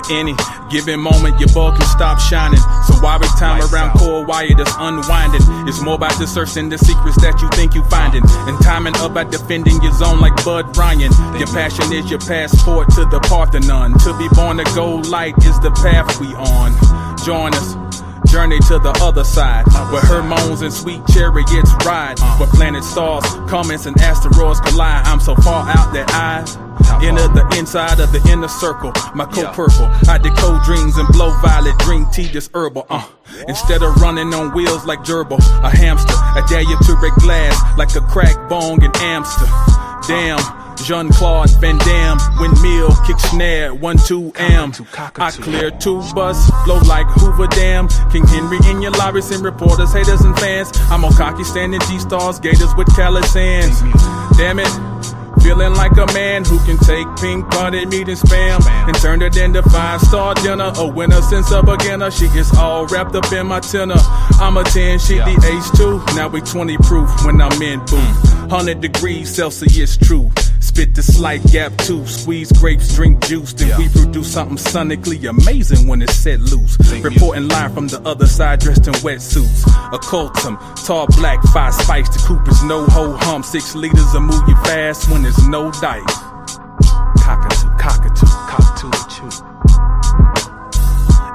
Any given moment, your ball can stop shining. So why waste time around core wire that's unwinding? It's more about discerning the secrets that you think you finding, and timing about defending your zone like Bud Ryan. Your passion is your passport to the Parthenon. To be born to go light is the path we on. Join us. Journey to the other side, where hormones and sweet chariots ride, where planet stars, comets and asteroids collide. I'm so far out that I enter the inside of the inner circle. My coat purple, I decode dreams and blow violet, drink tea that's herbal. Instead of running on wheels like gerbil, a hamster, I dare you to break glass like a crack bong in Amster. Damn. Jean-Claude Van Damme, windmill, kick snare, 1-2-am. I clear two bus, flow like Hoover Dam. King Henry in your lobbies and reporters, haters and fans. I'm on cocky standing G-stars, gators with callous hands. Damn it, feeling like a man who can take pink potted meat and spam and turn it into 5-star dinner. A winner since a beginner, she gets all wrapped up in my tenor. I'm a 10, she the H2. Now we 20 proof when I'm in booth. 100 degrees Celsius true. Spit the slight gap too. Squeeze grapes, drink juice. Then we produce something sonically amazing when it's set loose. Reporting live from the other side dressed in wetsuits. Occultum, tall black, 5 spikes. The Coopers, no ho hum. 6 liters will move you fast when there's no dice. Cockatoo, cockatoo, cockatoo, chew.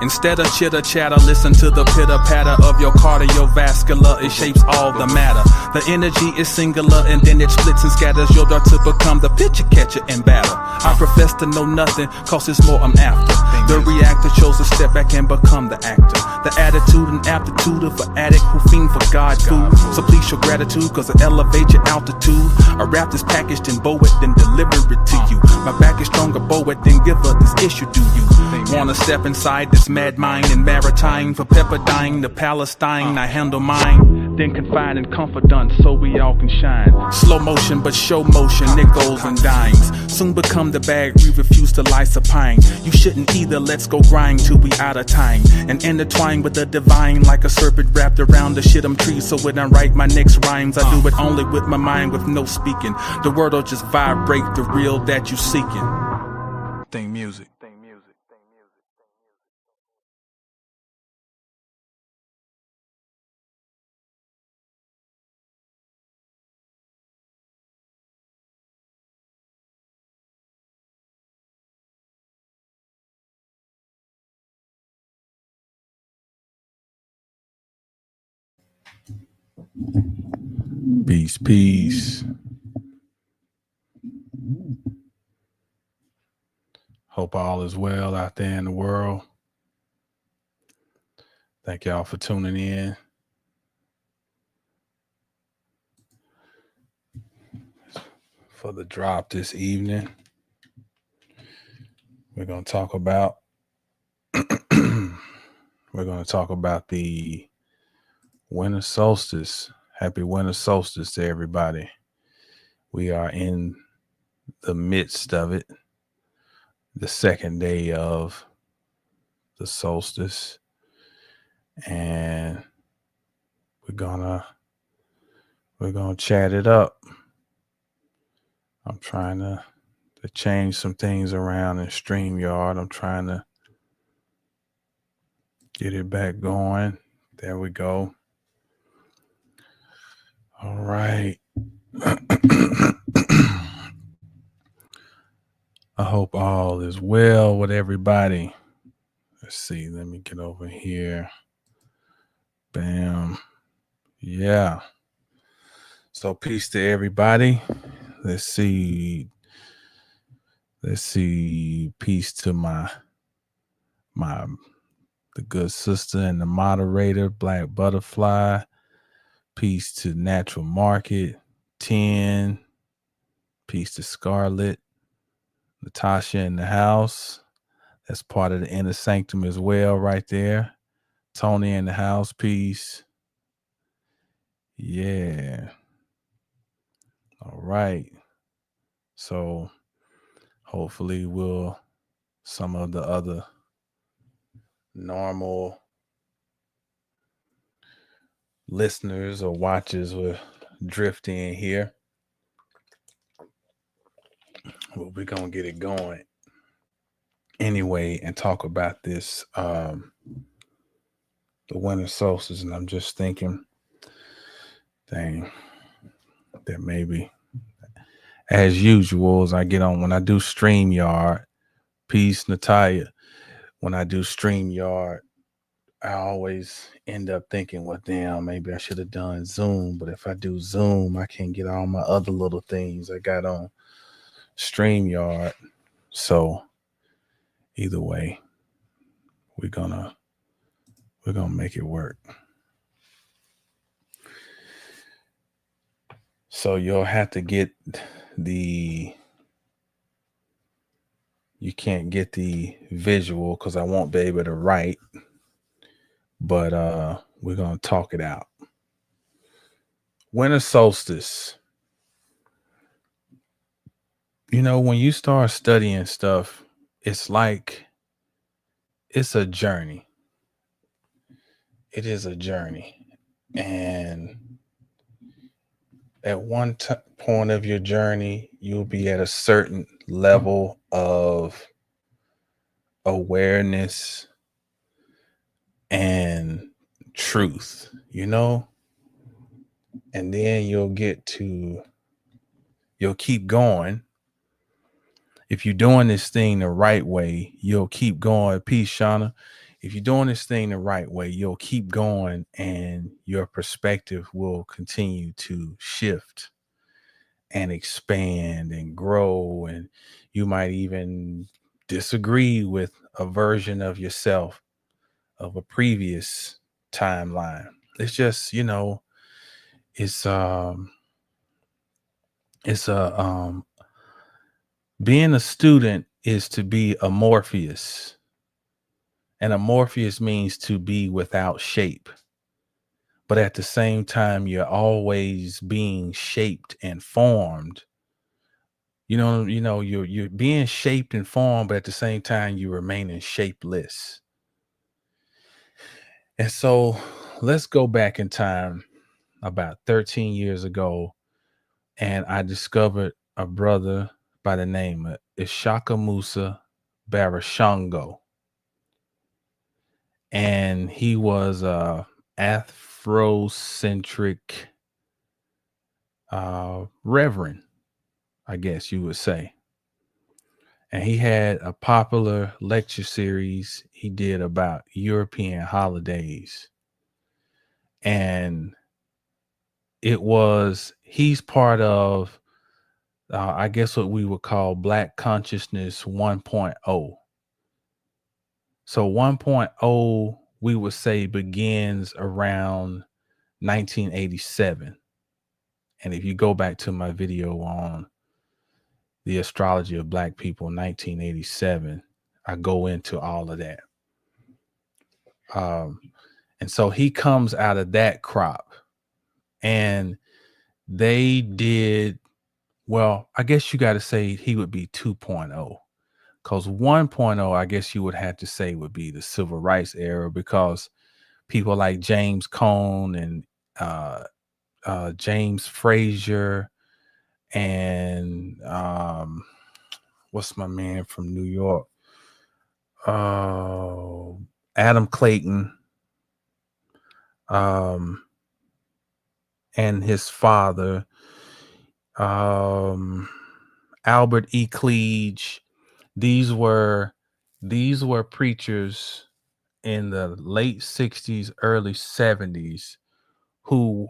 Instead of chitter chatter, listen to the pitter patter of your cardiovascular. It shapes all the matter. The energy is singular and then it splits and scatters your dart to become the pitcher catcher in battle. I profess to know nothing, cause it's more I'm after. The reactor chose to step back and become the actor. The attitude and aptitude of an addict who fiend for God food. So please show gratitude, cause it elevate your altitude. A rap that's packaged and bowed, then deliver it to you. My back is stronger, bowed, then give her this issue, do you? Wanna step inside this mad mind and maritime for Pepperdine to Palestine? I handle mine, then confide in confidant so we all can shine. Slow motion but show motion, nickels and dimes. Soon become the bag we refuse to lie supine. You shouldn't either, let's go grind till we out of time. And intertwine with the divine like a serpent wrapped around the shit I'm tree. So when I write my next rhymes, I do it only with my mind with no speaking. The word'll just vibrate the real that you seeking. Think music. Peace, peace. Hope all is well out there in the world. Thank y'all for tuning in. For the drop this evening, we're going to talk about the Winter Solstice. Happy Winter Solstice to everybody. We are in the midst of it, the second day of the solstice, and we're gonna chat it up. I'm trying to change some things around in StreamYard. I'm trying to get it back going. There we go. All right. I hope all is well with everybody. Let's see. Let me get over here. Bam. Yeah. So peace to everybody. Let's see. Peace to the good sister and the moderator, Black Butterfly. Peace to Natural Market, 10. Peace to Scarlett. Natasha in the house. That's part of the inner sanctum as well right there. Tony in the house. Peace. Yeah. All right. So hopefully some of the other normal listeners or watchers will drift in here. But we're going to get it going. anyway and talk about this the winter solstice, and I'm just thinking, dang, that maybe as usual as I get on when I do StreamYard, peace Natalia. When I do StreamYard, I always end up thinking, well, damn, maybe I should have done Zoom. But if I do Zoom, I can't get all my other little things I got on StreamYard. So either way, we're gonna make it work. So you'll have to get you can't get the visual because I won't be able to write, but we're gonna talk it out. Winter solstice. You know, when you start studying stuff, it's like it's a journey. It is a journey. And at one point of your journey, you'll be at a certain level of awareness and truth, you know? And then you'll keep going. If you're doing this thing the right way, you'll keep going. Peace, Shauna. If you're doing this thing the right way, you'll keep going and your perspective will continue to shift and expand and grow. And you might even disagree with a version of yourself of a previous timeline. It's just, you know, it's a being a student is to be a Morpheus. And a Morpheus means to be without shape. But at the same time, you're always being shaped and formed. You're being shaped and formed, but at the same time, you remaining shapeless. And so let's go back in time about 13 years ago, and I discovered a brother by the name of Ishaka Musa Barashango. And he was a Afrocentric reverend, I guess you would say. And he had a popular lecture series he did about European holidays. And he's part of, I guess what we would call Black Consciousness 1.0. So 1.0, we would say, begins around 1987. And if you go back to my video on the astrology of Black people, 1987, I go into all of that. And so he comes out of that crop, and they did, well, I guess you got to say he would be 2.0, because 1.0, I guess you would have to say would be the civil rights era, because people like James Cone and James Frazier and what's my man from New York? Adam Clayton, and his father, Albert E. Cleage. These were preachers in the late 60s, early 70s who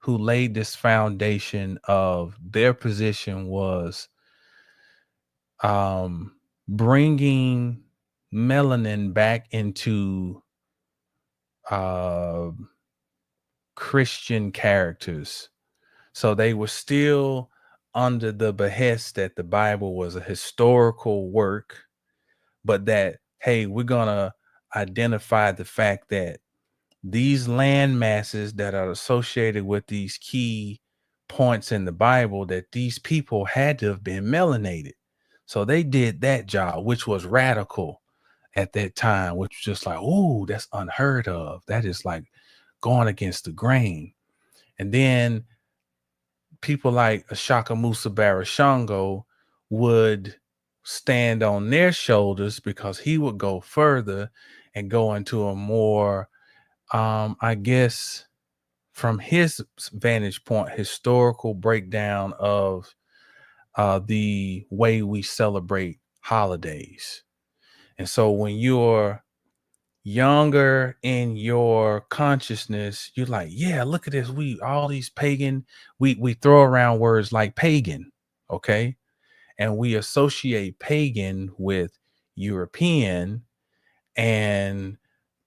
laid this foundation of their position was bringing melanin back into Christian characters. So they were still under the behest that the Bible was a historical work, but that, hey, we're going to identify the fact that these land masses that are associated with these key points in the Bible, that these people had to have been melanated. So they did that job, which was radical at that time, which was just like, oh, that's unheard of. That is like going against the grain. And then people like Ashaka Musa Barashango would stand on their shoulders because he would go further and go into a more, I guess, from his vantage point, historical breakdown of the way we celebrate holidays. And so when you're younger in your consciousness, you're like, yeah, look at this. We all these pagan, we throw around words like pagan, okay? And we associate pagan with European and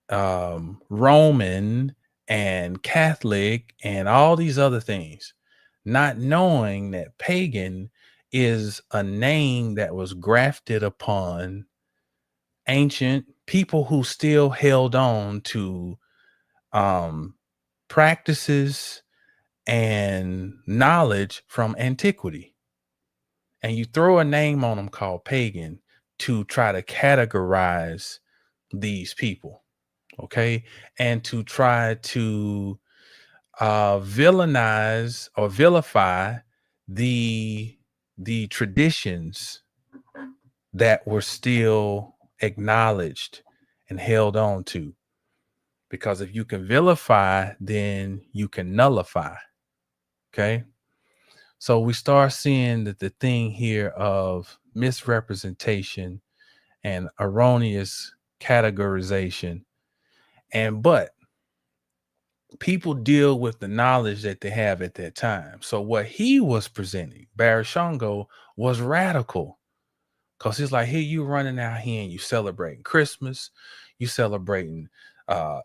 Roman and Catholic and all these other things, not knowing that pagan is a name that was grafted upon ancient people who still held on to um, practices and knowledge from antiquity. And you throw a name on them called pagan to try to categorize these people, okay? And to try to villainize or vilify the traditions that were still acknowledged and held on to. Because if you can vilify, then you can nullify. Okay. So we start seeing that the thing here of misrepresentation and erroneous categorization. But people deal with the knowledge that they have at that time. So what he was presenting, Barashongo, was radical. Because it's like, here you running out here and you celebrating Christmas, you celebrating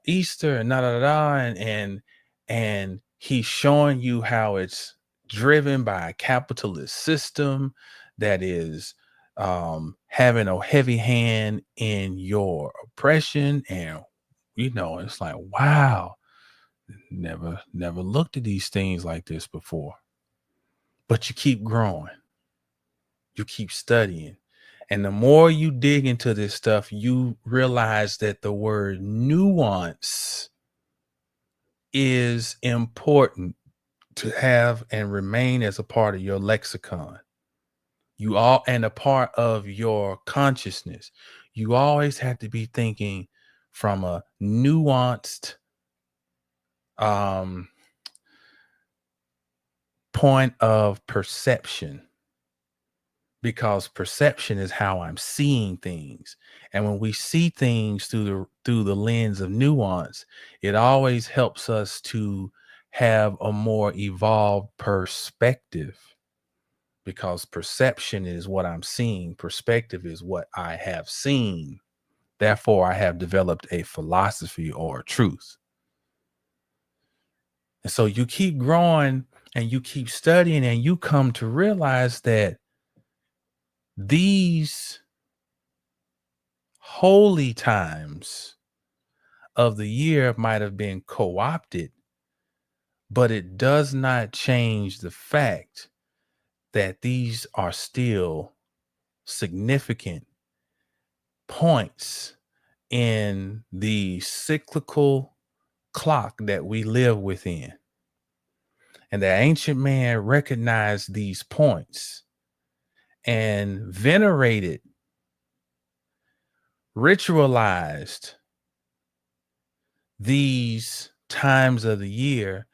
Easter and da da da, and he's showing you how it's driven by a capitalist system that is having a heavy hand in your oppression. And it's like, wow, never looked at these things like this before. But you keep growing, you keep studying. And the more you dig into this stuff, you realize that the word nuance is important to have and remain as a part of your lexicon. And a part of your consciousness. You always have to be thinking from a nuanced point of perception. Because perception is how I'm seeing things. And when we see things through the lens of nuance, it always helps us to have a more evolved perspective. Because perception is what I'm seeing. Perspective is what I have seen. Therefore, I have developed a philosophy or a truth. And so you keep growing and you keep studying and you come to realize that these holy times of the year might have been co-opted, but it does not change the fact that these are still significant points in the cyclical clock that we live within. And the ancient man recognized these points and venerated, ritualized these times of the year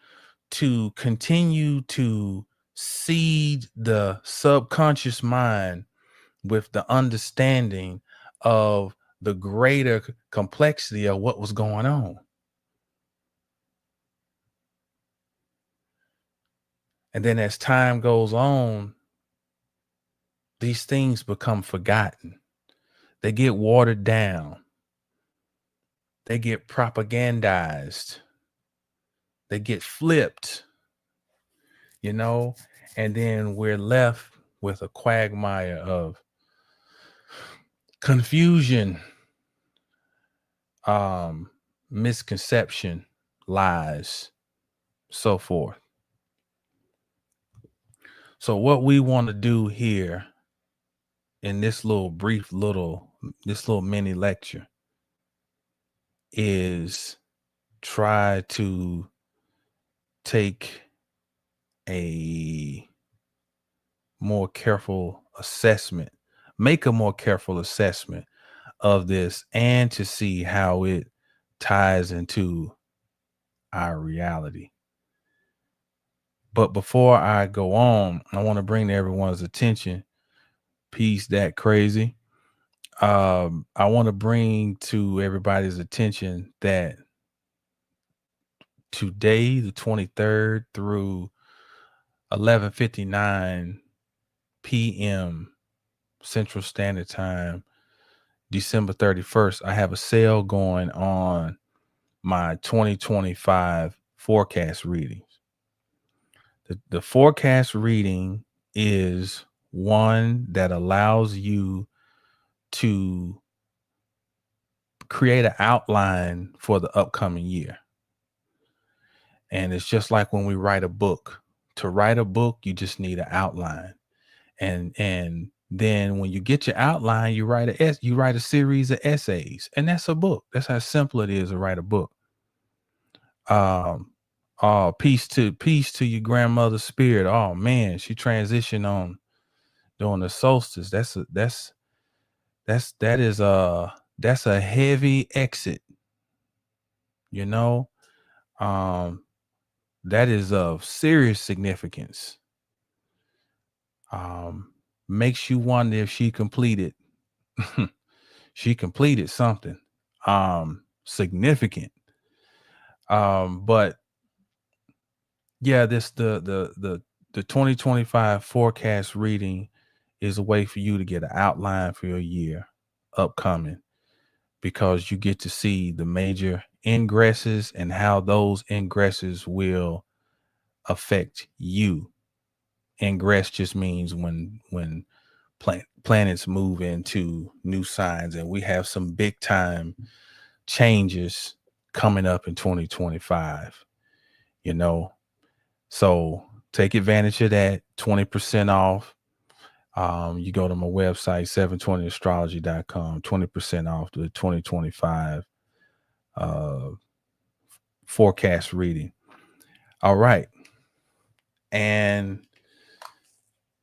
to continue to seed the subconscious mind with the understanding of the greater complexity of what was going on. And then as time goes on, these things become forgotten. They get watered down. They get propagandized. They get flipped, and then we're left with a quagmire of confusion, misconception, lies, so forth. So what we want to do here in this little mini lecture is try to take a more careful assessment make a more careful assessment of this and to see how it ties into our reality. But before I go on, I want to bring to everyone's attention, peace that crazy. I want to bring to everybody's attention that today, the 23rd through 11:59 p.m. Central Standard Time, December 31st, I have a sale going on my 2025 forecast readings. The forecast reading is one that allows you to create an outline for the upcoming year. And it's just like when we write a book. To write a book, you just need an outline. And then when you get your outline, you write a series of essays, and that's a book. That's how simple it is to write a book. Oh, peace to your grandmother's spirit. Oh man, she transitioned on during the solstice. That's a heavy exit, you know. That is of serious significance. Makes you wonder if she completed something significant. But yeah, this the 2025 forecast reading is a way for you to get an outline for your year upcoming, because you get to see the major ingresses and how those ingresses will affect you. Ingress just means when planets move into new signs, and we have some big time changes coming up in 2025, you know. So take advantage of that. 20% off. You go to my website, 720astrology.com, 20% off the 2025 forecast reading. All right. And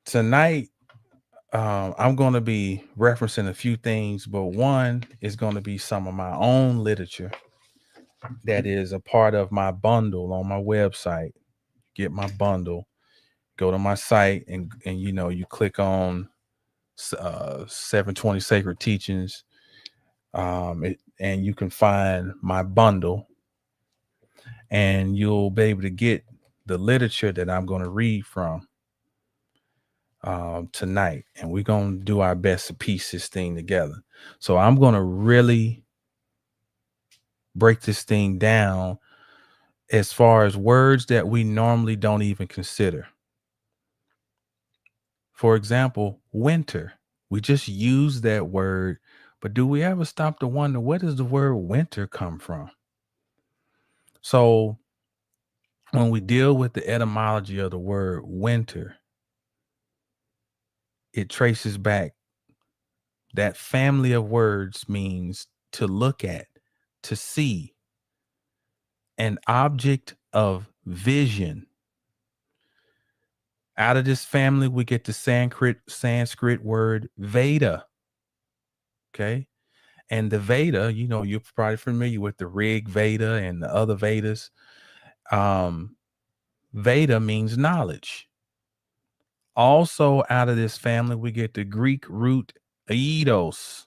tonight, I'm going to be referencing a few things, but one is going to be some of my own literature that is a part of my bundle on my website. Get my bundle, go to my site, and you click on 720 Sacred Teachings, and you can find my bundle, and you'll be able to get the literature that I'm going to read from tonight, and we're going to do our best to piece this thing together. So I'm going to really break this thing down as far as words that we normally don't even consider. For example, winter. We just use that word, but do we ever stop to wonder, where does the word winter come from? So when we deal with the etymology of the word winter, it traces back. That family of words means to look at, to see, an object of vision. Out of this family, we get the Sanskrit word Veda. Okay. And the Veda, you're probably familiar with the Rig Veda and the other Vedas. Veda means knowledge. Also, out of this family, we get the Greek root eidos,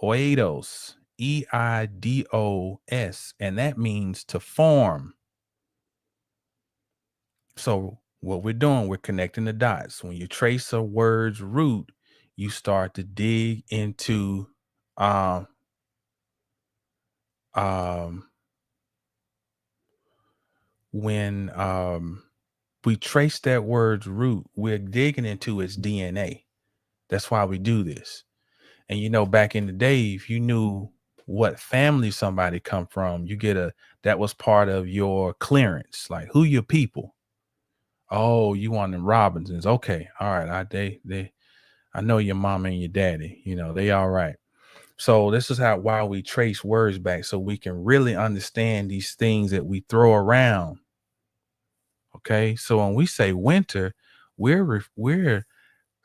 eidos, and that means to form. So what we're doing, we're connecting the dots. When you trace a word's root, you start to dig into when we trace that word's root, we're digging into its DNA. That's why we do this. And back in the day, if you knew what family somebody come from, that was part of your clearance. Like, who your people? Oh, you want them Robinsons? Okay, all right. I know your mama and your daddy. They all right. So this is why we trace words back, so we can really understand these things that we throw around. Okay, so when we say winter, we're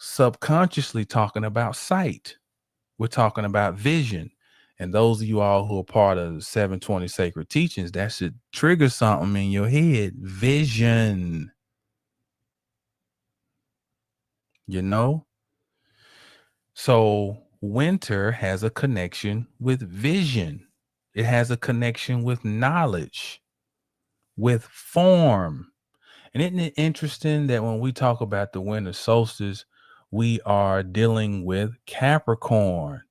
subconsciously talking about sight. We're talking about vision. And those of you all who are part of the 720 sacred teachings, that should trigger something in your head. Vision, you know? So winter has a connection with vision. It has a connection with knowledge, with form. And isn't it interesting that when we talk about the winter solstice, we are dealing with Capricorn,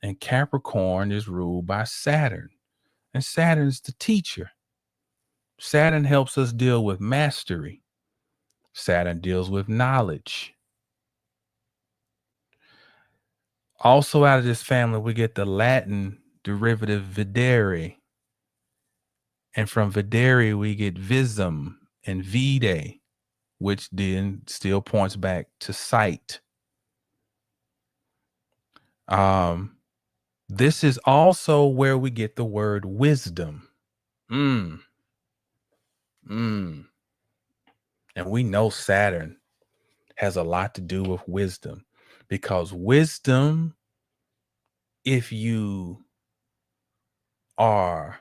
and Capricorn is ruled by Saturn, and Saturn's the teacher. Saturn helps us deal with mastery. Saturn deals with knowledge. Also, out of this family, we get the Latin derivative videre. And from videre, we get visum and vide, which then still points back to sight. This is also where we get the word wisdom. And we know Saturn has a lot to do with wisdom, because wisdom, if you are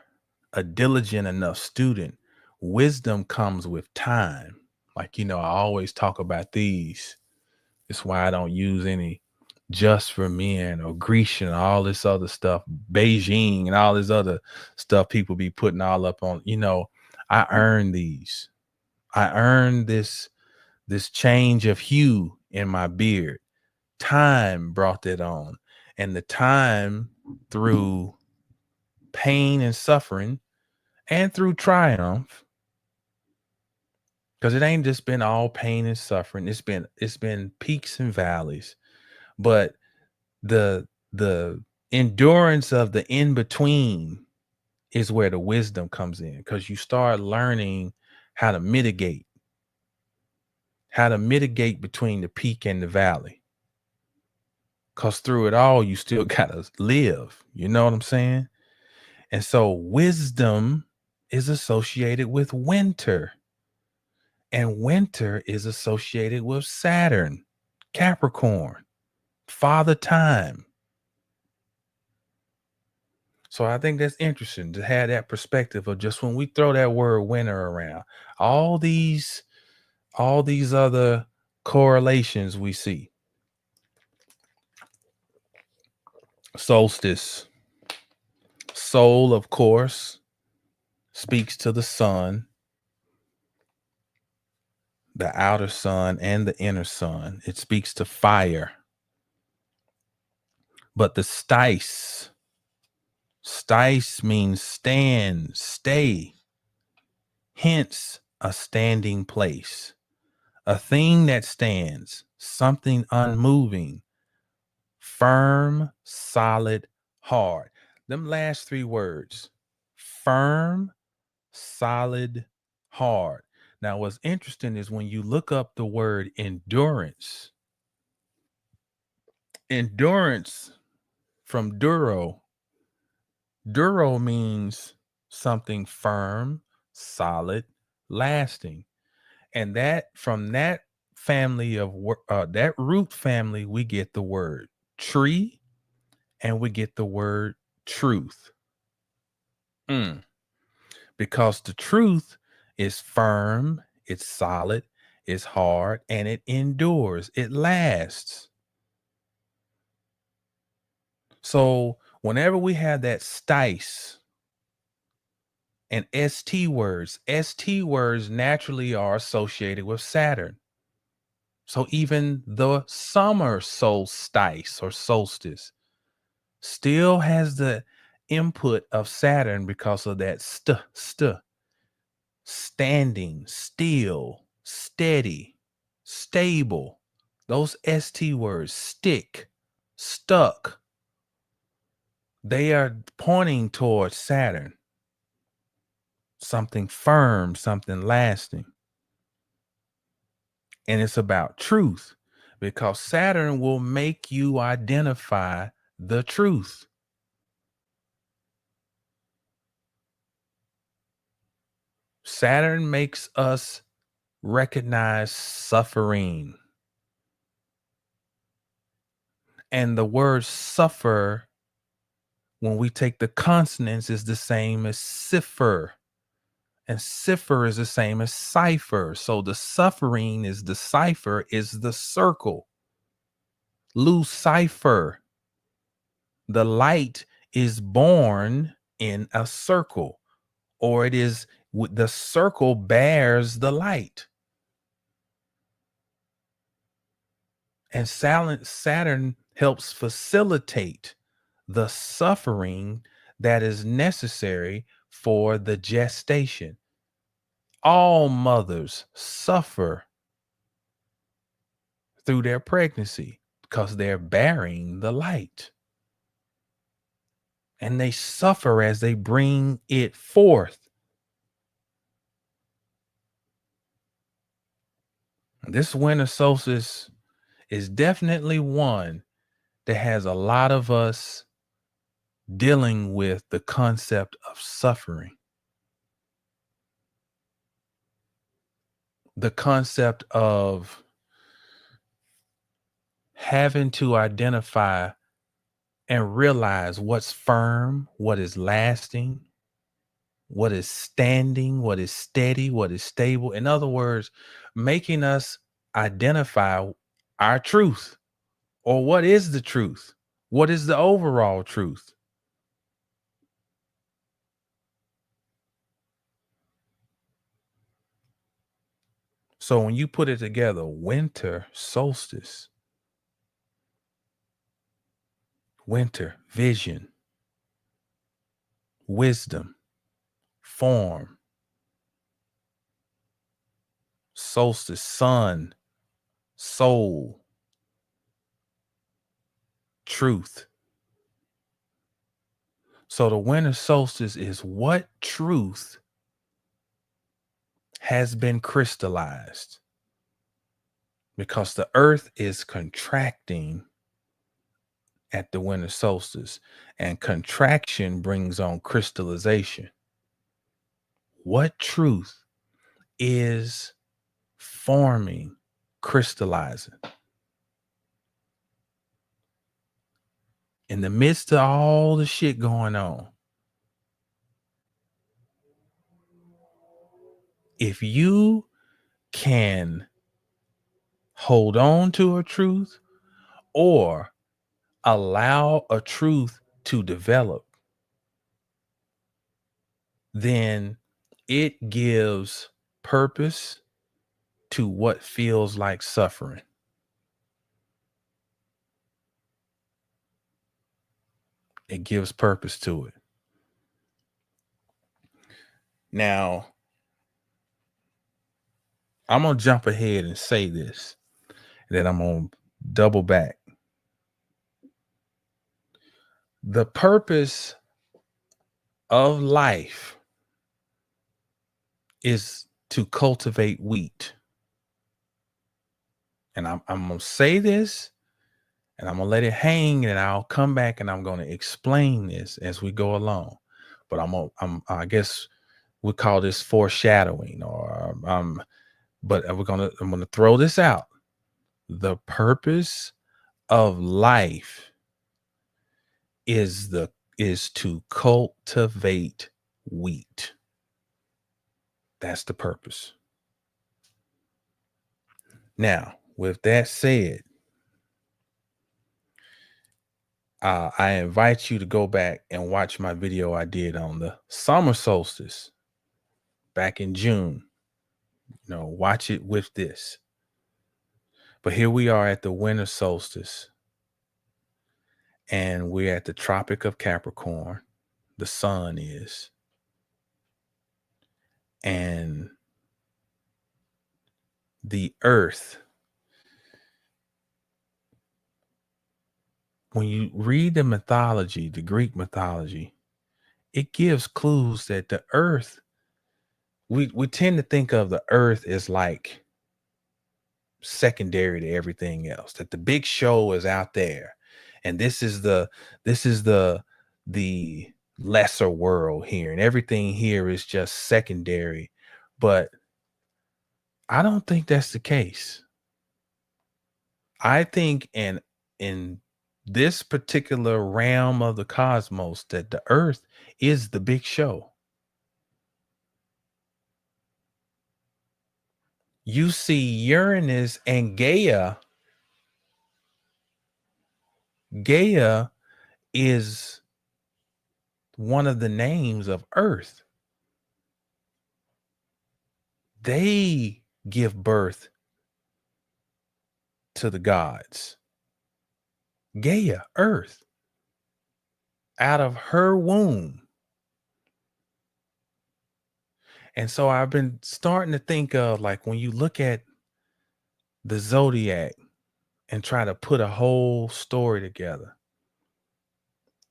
a diligent enough student, wisdom comes with time. Like, I always talk about these. It's why I don't use any Just for Men or Grecian and all this other stuff, Beijing and all this other stuff people be putting all up on. I earned these. I earned this change of hue in my beard. Time brought that on. And the time, through pain and suffering and through triumph, because it ain't just been all pain and suffering. It's been peaks and valleys. But the endurance of the in-between is where the wisdom comes in, because you start learning how to mitigate between the peak and the valley. Because through it all, you still gotta live. You know what I'm saying? And so wisdom is associated with winter. And winter is associated with Saturn, Capricorn, Father Time. So I think that's interesting to have that perspective of just when we throw that word winter around, all these other correlations we see. Solstice. Soul, of course, speaks to the sun, the outer sun and the inner sun. It speaks to fire. But the stice means stand, stay. Hence, a standing place. A thing that stands, something unmoving, firm, solid, hard. Them last three words, firm, solid, hard. Now, what's interesting is when you look up the word endurance from duro means something firm, solid, lasting. And that from that family of that root family, we get the word tree and we get the word truth. Because the truth is firm, it's solid, it's hard, and it endures, it lasts. So whenever we have that stice and ST words naturally are associated with Saturn. So even the summer solstice or solstice still has the input of Saturn because of that standing, still, steady, stable. Those ST words, stick, stuck, they are pointing towards Saturn. Something firm, something lasting. And it's about truth, because Saturn will make you identify the truth. Saturn makes us recognize suffering. And the word suffer, when we take the consonants, is the same as cipher. And cipher is the same as cipher. So the suffering is the cipher, is the circle. Lucifer. The light is born in a circle, or it is the circle bears the light. And Saturn helps facilitate the suffering that is necessary for the gestation. All mothers suffer through their pregnancy because they're bearing the light. And they suffer as they bring it forth. This winter solstice is definitely one that has a lot of us dealing with the concept of suffering. The concept of having to identify and realize what's firm, what is lasting, what is standing, what is steady, what is stable. In other words, making us identify our truth, or what is the truth? What is the overall truth? So when you put it together, winter solstice, winter, vision, wisdom, form, solstice, sun, soul, truth. So the winter solstice is what truth has been crystallized, because the earth is contracting at the winter solstice, and contraction brings on crystallization. What truth is forming, crystallizing? In the midst of all the shit going on, if you can hold on to a truth or allow a truth to develop, then it gives purpose to what feels like suffering. It gives purpose to it. Now, I'm going to jump ahead and say this, and then I'm going to double back. The purpose of life is to cultivate wheat. And I'm going to say this, and I'm going to let it hang, and I'll come back and I'm going to explain this as we go along. But I guess we call this foreshadowing, or but I'm going to throw this out. The purpose of life is to cultivate wheat. That's the purpose. Now, with that said, I invite you to go back and watch my video I did on the summer solstice back in June. Watch it with this. But here we are at the winter solstice, and we're at the Tropic of Capricorn. The sun is. And the earth, when you read the mythology, the Greek mythology, it gives clues that the earth, we tend to think of the earth as like secondary to everything else, that the big show is out there, and this is the lesser world here, and everything here is just secondary. But I don't think that's the case. I think in this particular realm of the cosmos, that the earth is the big show. You see Uranus and Gaia. Gaia is one of the names of Earth. They give birth to the gods. Gaia, Earth, out of her womb. And so I've been starting to think of, like, when you look at the zodiac and try to put a whole story together,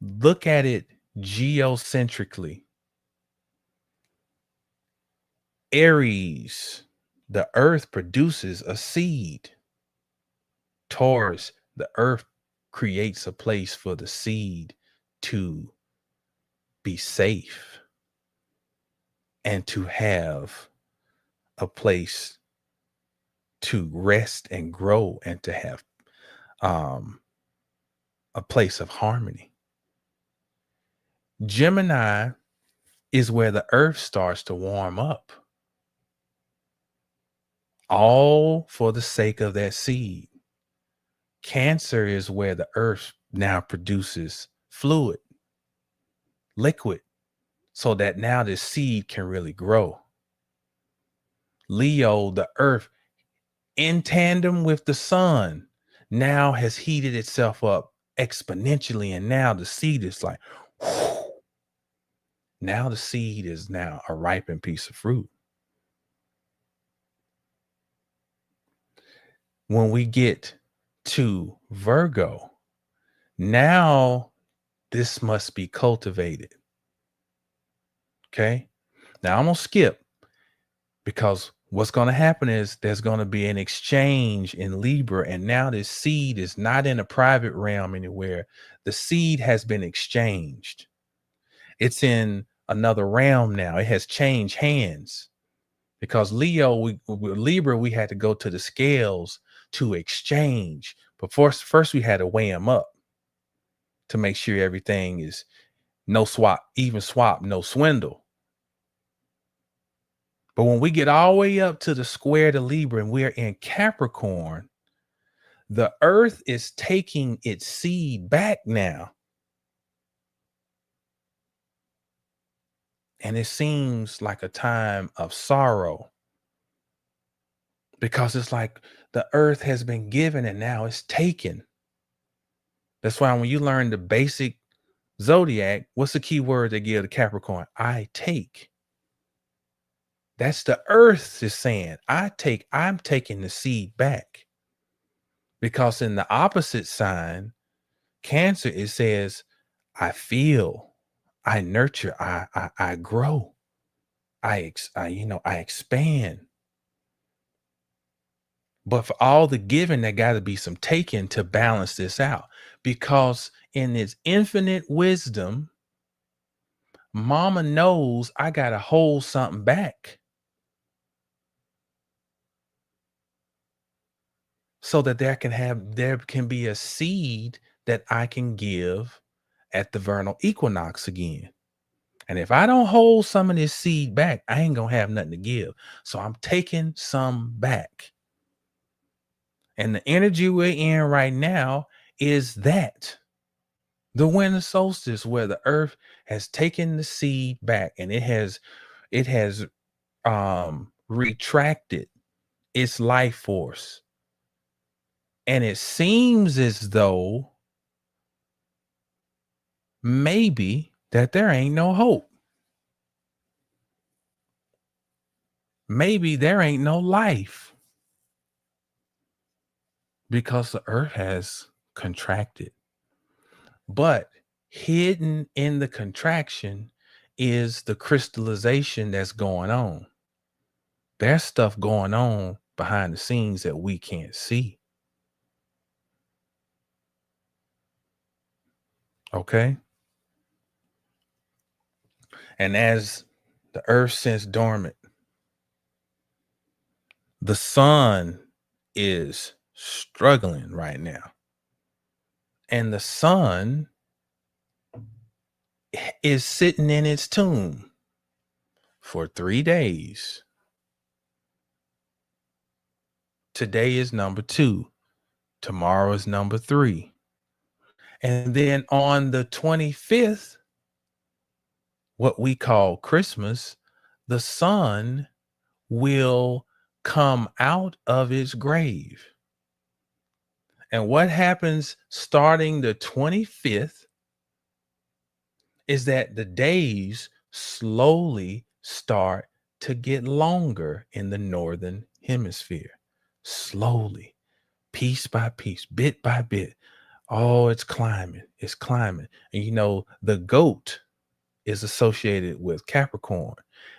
look at it geocentrically. Aries, the earth produces a seed. Taurus, the earth creates a place for the seed to be safe and to have a place to rest and grow and to have a place of harmony. Gemini is where the earth starts to warm up, all for the sake of that seed. Cancer is where the earth now produces fluid, liquid, so that now the seed can really grow. Leo, the earth, in tandem with the sun, now has heated itself up exponentially, and now the seed is like, whew. Now the seed is now a ripened piece of fruit. When we get to Virgo, now this must be cultivated. Okay. Now I'm going to skip, because what's going to happen is there's going to be an exchange in Libra. And now this seed is not in a private realm anywhere. The seed has been exchanged. It's in another realm now. It has changed hands, because Libra, we had to go to the scales to exchange. But first we had to weigh them up to make sure everything is no swap, even swap, no swindle. But when we get all the way up to the square to Libra and we're in Capricorn, the earth is taking its seed back now. And it seems like a time of sorrow, because it's like the earth has been given and now it's taken. That's why when you learn the basic zodiac, what's the key word they give to Capricorn? I take. That's the earth is saying, I'm taking the seed back. Because in the opposite sign, Cancer, it says, I feel, I nurture, I grow, I expand. But for all the giving, there got to be some taking to balance this out. Because in its infinite wisdom, Mama knows I got to hold something back, so that there can be a seed that I can give at the vernal equinox again. And if I don't hold some of this seed back, I ain't going to have nothing to give. So I'm taking some back. And the energy we're in right now is that. The winter solstice, where the earth has taken the seed back, and it has retracted its life force. And it seems as though maybe that there ain't no hope. Maybe there ain't no life, because the earth has contracted. But hidden in the contraction is the crystallization that's going on. There's stuff going on behind the scenes that we can't see. Okay. And as the earth sinks dormant, the sun is struggling right now. And the sun is sitting in its tomb for 3 days. Today is number 2. Tomorrow is number 3. And then on the 25th, what we call Christmas, the sun will come out of its grave. And what happens starting the 25th is that the days slowly start to get longer in the northern hemisphere. Slowly, piece by piece, bit by bit. Oh, it's climbing. It's climbing. And you know, the goat is associated with Capricorn.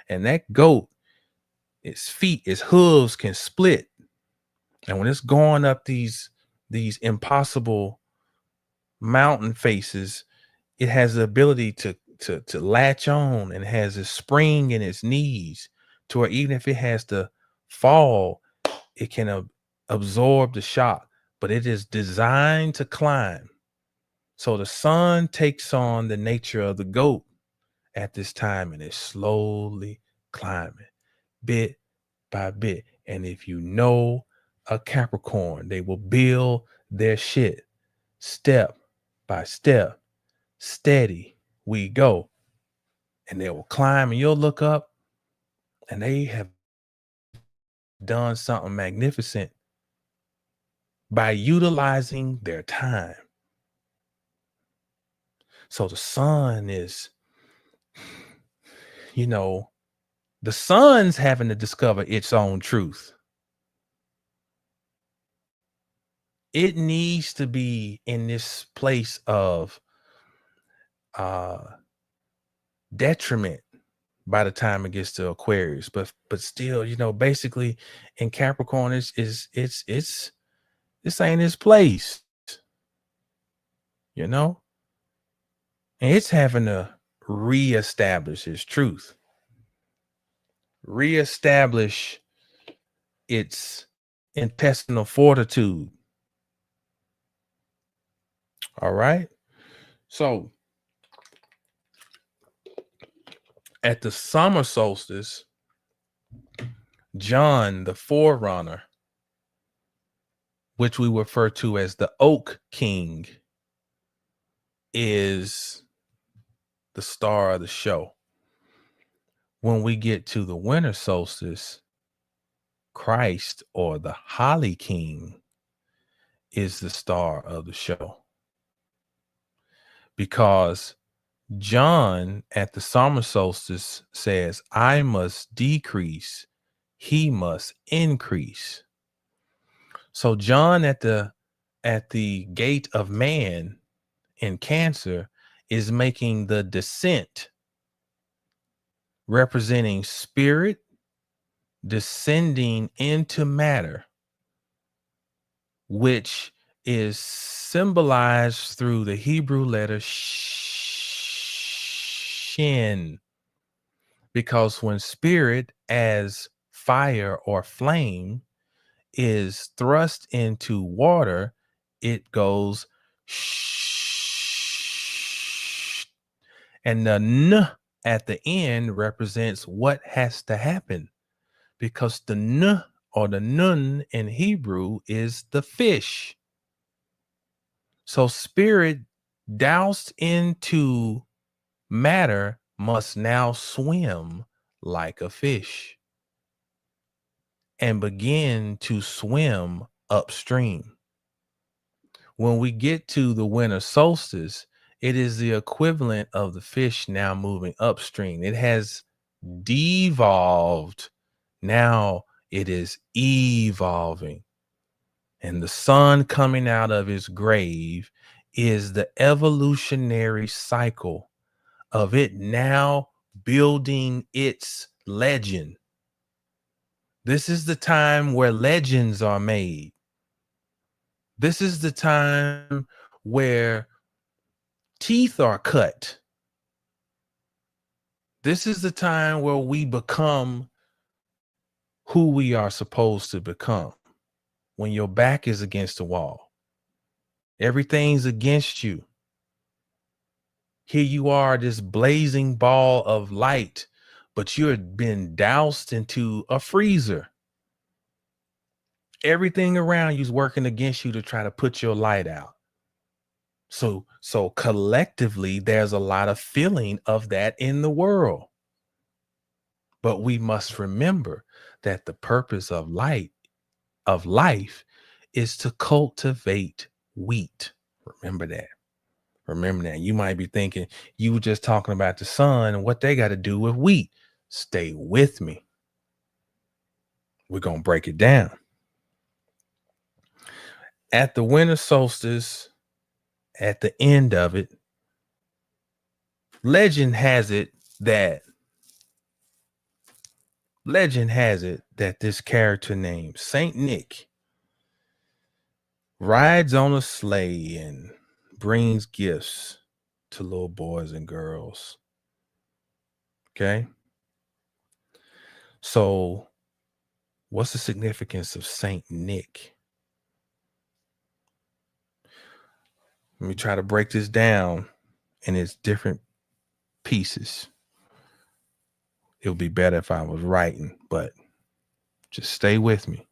And that goat, its feet, its hooves can split. And when it's going up these impossible mountain faces, it has the ability to latch on, and has a spring in its knees to where even if it has to fall, it can absorb the shock, but it is designed to climb. So the sun takes on the nature of the goat at this time, and it's slowly climbing bit by bit. And if you know a Capricorn, they will build their shit step by step, steady we go. And they will climb, and you'll look up, and they have done something magnificent by utilizing their time. So the sun is, you know, the sun's having to discover its own truth. It needs to be in this place of detriment by the time it gets to Aquarius, but still, you know, basically in Capricorn, this ain't its place, you know, and it's having to reestablish its truth, reestablish its intestinal fortitude. All right. So at the summer solstice, John, the forerunner, which we refer to as the Oak King, is the star of the show. When we get to the winter solstice, Christ, or the Holly King, is the star of the show. Because John at the summer solstice says, I must decrease, he must increase. So John at the gate of man in Cancer is making the descent, representing spirit descending into matter, which is symbolized through the Hebrew letter shin. Because when spirit as fire or flame is thrust into water, it goes shh. And the n at the end represents what has to happen, because the n, or the nun in Hebrew, is the fish. So spirit doused into matter must now swim like a fish and begin to swim upstream. When we get to the winter solstice, it is the equivalent of the fish now moving upstream. It has devolved. Now it is evolving. And the sun coming out of its grave is the evolutionary cycle of it now building its legend. This is the time where legends are made. This is the time where teeth are cut. This is the time where we become who we are supposed to become. When your back is against the wall, Everything's against you. Here you are, this blazing ball of light, but you're been doused into a freezer. Everything around you is working against you to try to put your light out. So collectively, there's a lot of feeling of that in the world. But we must remember that the purpose of life is to cultivate wheat. Remember that. Remember that. You might be thinking you were just talking about the sun and what they got to do with wheat. Stay with me. We're going to break it down. At the winter solstice, at the end of it, legend has it that this character named Saint Nick rides on a sleigh and brings gifts to little boys and girls. Okay. So what's the significance of Saint Nick? Let me try to break this down in its different pieces. It would be better if I was writing, but just stay with me.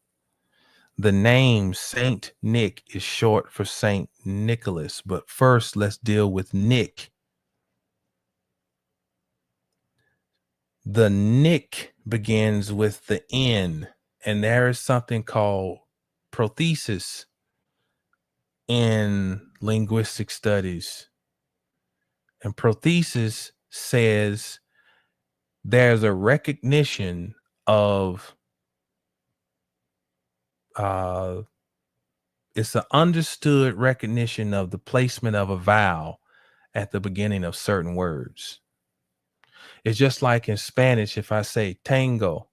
The name Saint Nick is short for Saint Nicholas, but first let's deal with Nick. The Nick begins with the N, and there is something called prothesis in linguistic studies. And prothesis says there's a recognition of it's an understood recognition of the placement of a vowel at the beginning of certain words. It's just like in Spanish, if I say tango,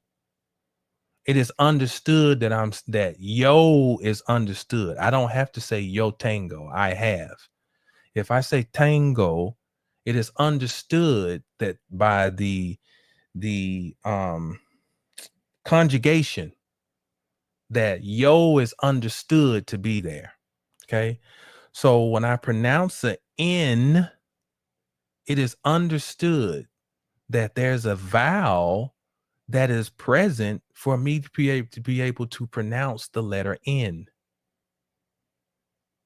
it is understood that yo is understood. I don't have to say yo tango. I have. If I say tango, it is understood that by the conjugation that yo is understood to be there. Okay. So when I pronounce the N, it is understood that there's a vowel that is present for me to be able to pronounce the letter N.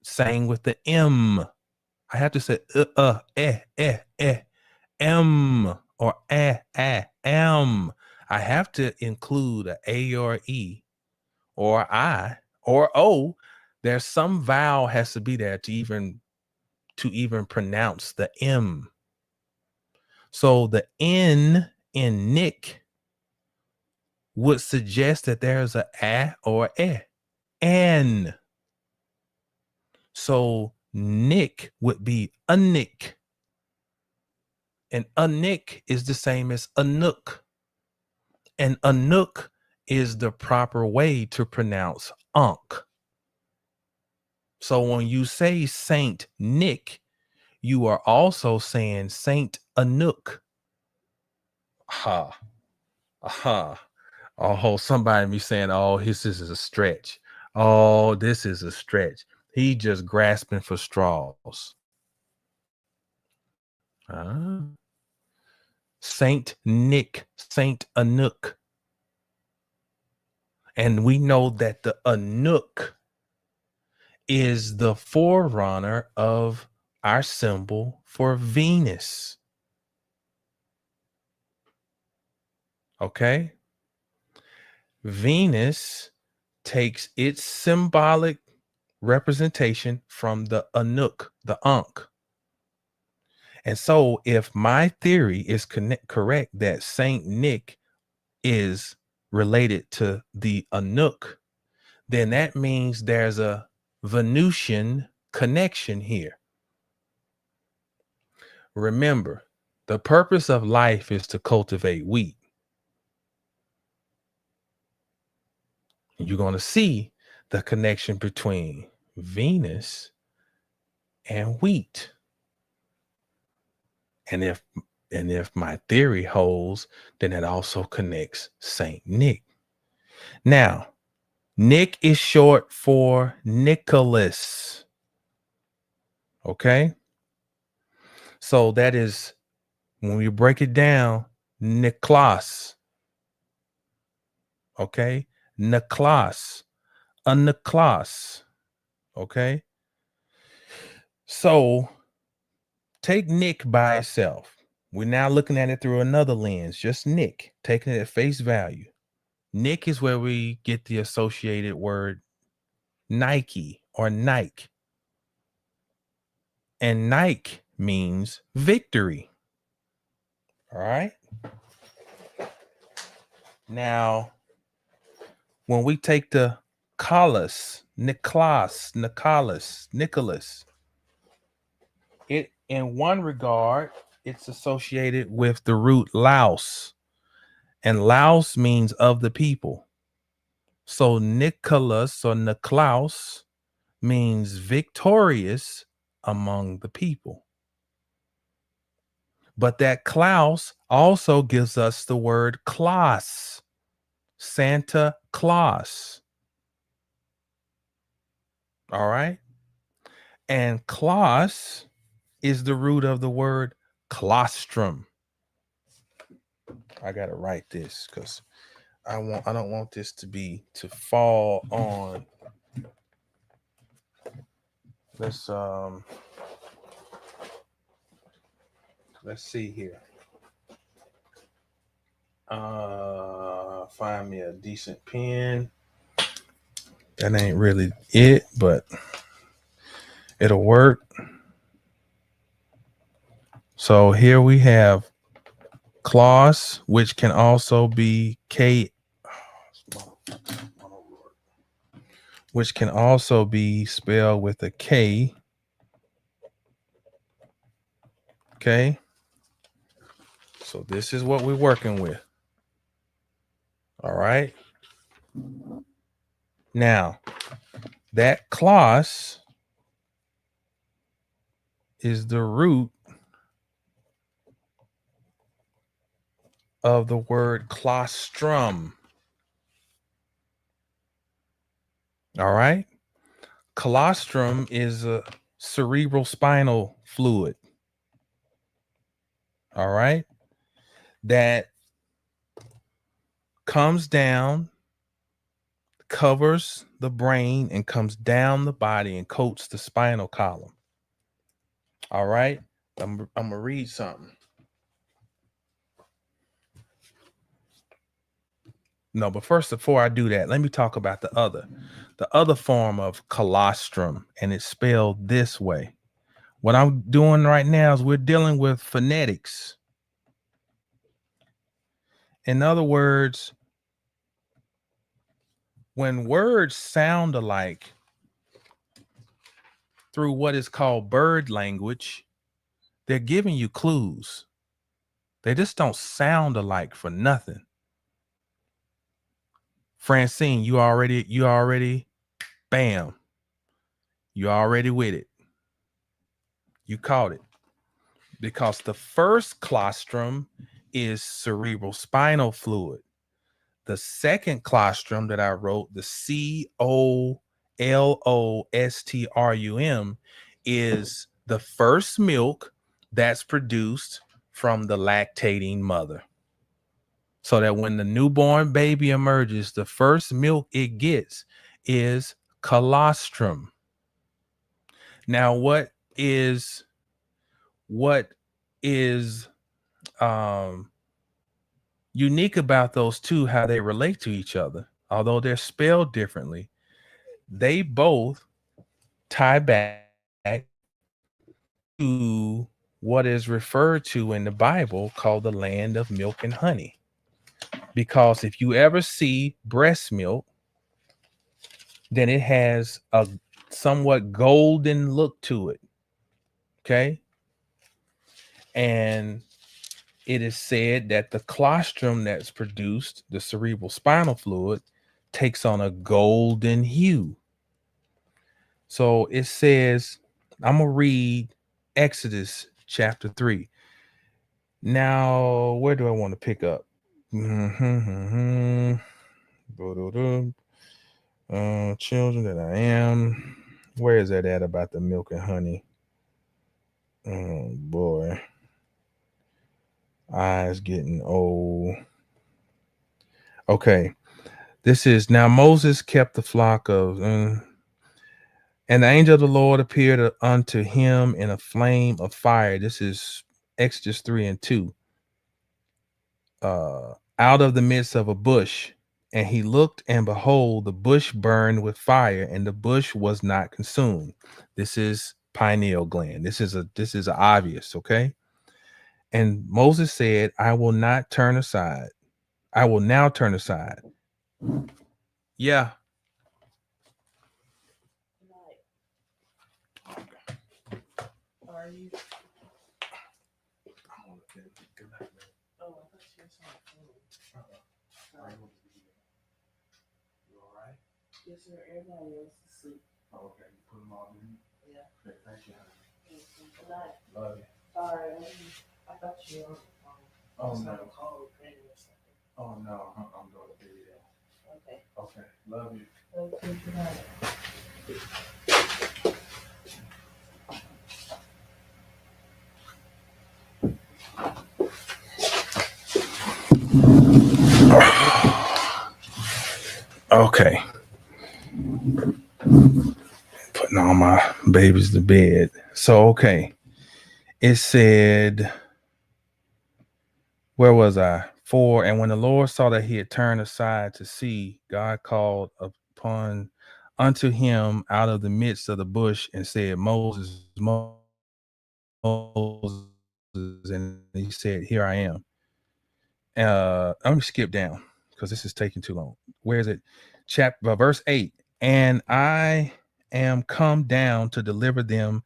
Same with the M. I have to say M or am. I have to include a A or E or I or O. There's some vowel has to be there to even pronounce the M. So the N in Nick would suggest that there's a or e. N. So Nick would be a Nick. And a Nick is the same as a nook. And a nook is the proper way to pronounce Ankh. So when you say Saint Nick, you are also saying Saint Anouk. Oh, somebody be saying, oh, this is a stretch. Oh, this is a stretch. He just grasping for straws. Saint Nick, Saint Anouk. And we know that the Anouk is the forerunner of our symbol for Venus. Okay? Venus takes its symbolic representation from the Anouk, the Ankh. And so if my theory is correct that Saint Nick is related to the Anouk, then that means there's a Venusian connection here. Remember, the purpose of life is to cultivate wheat. You're going to see the connection between Venus and wheat. And if my theory holds, then it also connects Saint Nick. Now, Nick is short for Nicholas. Okay. So that is, when we break it down, Niklas. Okay. Niklas. A Niklas. Okay. So take Nick by itself. We're now looking at it through another lens, just Nick, taking it at face value. Nick is where we get the associated word Nike or Nike. And Nike means victory. All right. Now, when we take the Nicholas, it in one regard, it's associated with the root Laos. And Laos means of the people. So Nicholas or Niklaus means victorious among the people. But that Klaus also gives us the word Claus, Santa Claus. All right. And Claus is the root of the word claustrum. I gotta write this because I don't want this to fall on. Let's see here. Find me a decent pen. That ain't really it, but it'll work. So here we have clause, which can also be which can also be spelled with a K. Okay. So this is what we're working with. All right. Now, that clause is the root of the word claustrum. All right. Colostrum is a cerebral spinal fluid. All right. That comes down, covers the brain, and comes down the body and coats the spinal column. All right. I'm going to read something. No, but first, before I do that, let me talk about the other form of colostrum, and it's spelled this way. What I'm doing right now is we're dealing with phonetics. In other words, when words sound alike through what is called bird language, they're giving you clues. They just don't sound alike for nothing. Francine, you already, bam. You already with it. You caught it. Because the first colostrum is cerebral spinal fluid. The second colostrum that I wrote, the colostrum, is the first milk that's produced from the lactating mother. So that when the newborn baby emerges, the first milk it gets is colostrum. Now, what is unique about those two, how they relate to each other, although they're spelled differently, they both tie back to what is referred to in the Bible called the land of milk and honey. Because if you ever see breast milk, then it has a somewhat golden look to it. Okay. And it is said that the colostrum that's produced, the cerebral spinal fluid, takes on a golden hue. So it says, I'm going to read Exodus chapter 3. Now, where do I want to pick up? Children that I am. Where is that at about the milk and honey? Oh boy. Eyes getting old. Okay. This is now Moses kept the flock of and the angel of the Lord appeared unto him in a flame of fire. This is Exodus 3:2. Out of the midst of a bush. And he looked, and behold, the bush burned with fire, and the bush was not consumed. This is pineal gland. This is obvious, okay? And Moses said, I will not turn aside. I will now turn aside. Yeah. Are you? Oh, I thought she was on the phone. You all right? Yes, sir. Everybody else is asleep. Oh, okay. You put them all in? Yeah. Okay, thank you, honey. Good night. Love you. Sorry, I thought you were on the phone. Oh, no. Oh, no. I'm going to be there. Okay. Okay. Love you. Love you. Good night. Okay. Putting all my babies to bed. So, okay. It said, where was I? 4. And when the Lord saw that he had turned aside to see, God called upon unto him out of the midst of the bush and said, Moses, Moses. And he said, here I am. Let me skip down because this is taking too long. Where is it? Verse 8. And I am come down to deliver them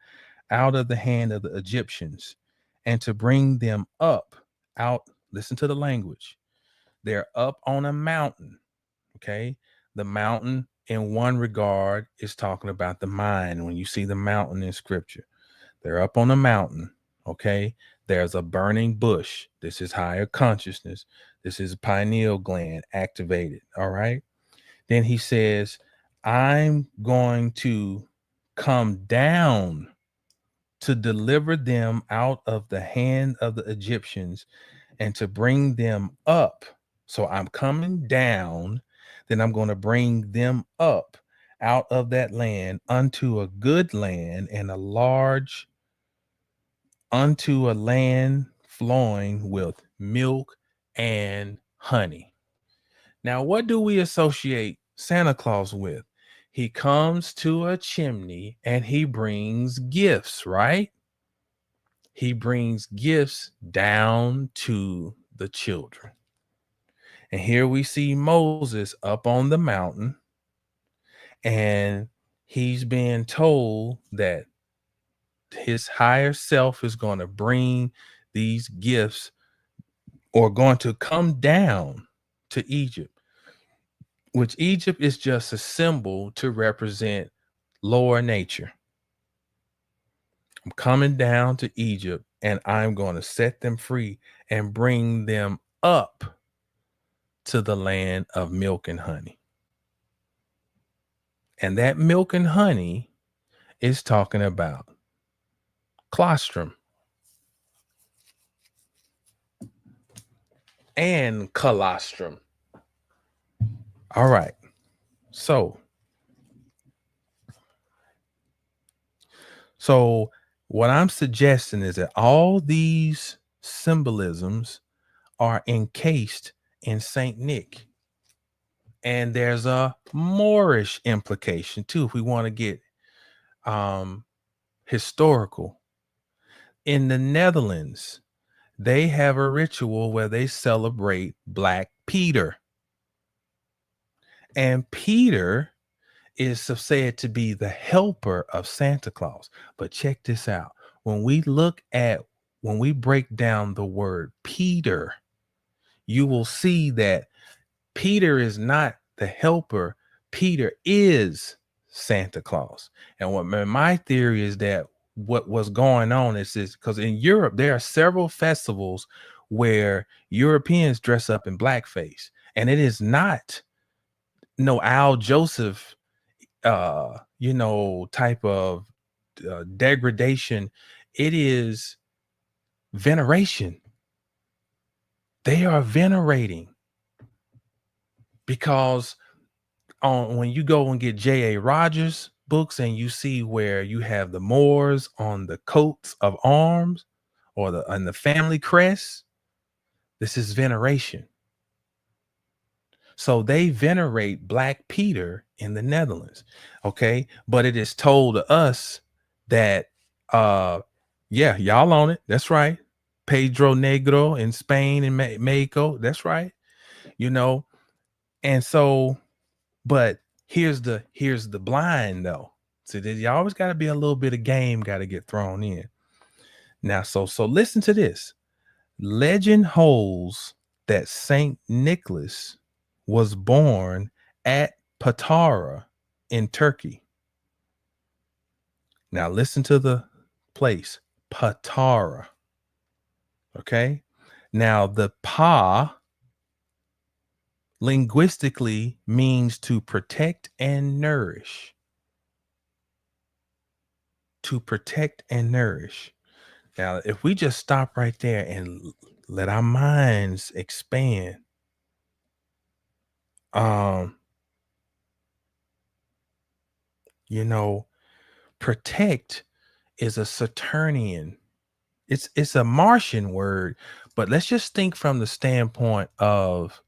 out of the hand of the Egyptians and to bring them up out. Listen to the language. They're up on a mountain. Okay. The mountain in one regard is talking about the mind. When you see the mountain in scripture, they're up on a mountain. Okay. There's a burning bush. This is higher consciousness. This is pineal gland activated. All right. Then he says, I'm going to come down to deliver them out of the hand of the Egyptians and to bring them up. So I'm coming down, then I'm going to bring them up out of that land unto a good land and unto a land flowing with milk and honey. Now, what do we associate Santa Claus with? He comes to a chimney and he brings gifts, right? He brings gifts down to the children. And here we see Moses up on the mountain, and he's being told that his higher self is going to bring these gifts or going to come down to Egypt, which Egypt is just a symbol to represent lower nature. I'm coming down to Egypt and I'm going to set them free and bring them up to the land of milk and honey. And that milk and honey is talking about colostrum and colostrum. All right. So what I'm suggesting is that all these symbolisms are encased in Saint Nick. And there's a Moorish implication too, if we want to get historical. In the Netherlands, they have a ritual where they celebrate Black Peter. And Peter is said to be the helper of Santa Claus. But check this out. When we break down the word Peter, you will see that Peter is not the helper. Peter is Santa Claus. And what my theory is that what was going on is this, because in Europe, there are several festivals where Europeans dress up in blackface. And it is not no Al Joseph type of degradation It is veneration. They are venerating because when you go and get J.A. Rogers books and you see where you have the Moors on the coats of arms or the family crest, this is veneration. So they venerate Black Peter in the Netherlands. Okay. But it is told to us that, yeah, y'all on it. That's right. Pedro Negro in Spain and Mexico. That's right. You know, and so, but here's the blind though. So you always got to be a little bit of game got to get thrown in. Now, so listen to this. Legend holds that Saint Nicholas was born at Patara in Turkey. Now listen to the place, Patara. Okay. Now the Pa linguistically means to protect and nourish. To protect and nourish. Now, if we just stop right there and let our minds expand, you know, protect is a Saturnian. It's a Martian word, but let's just think from the standpoint of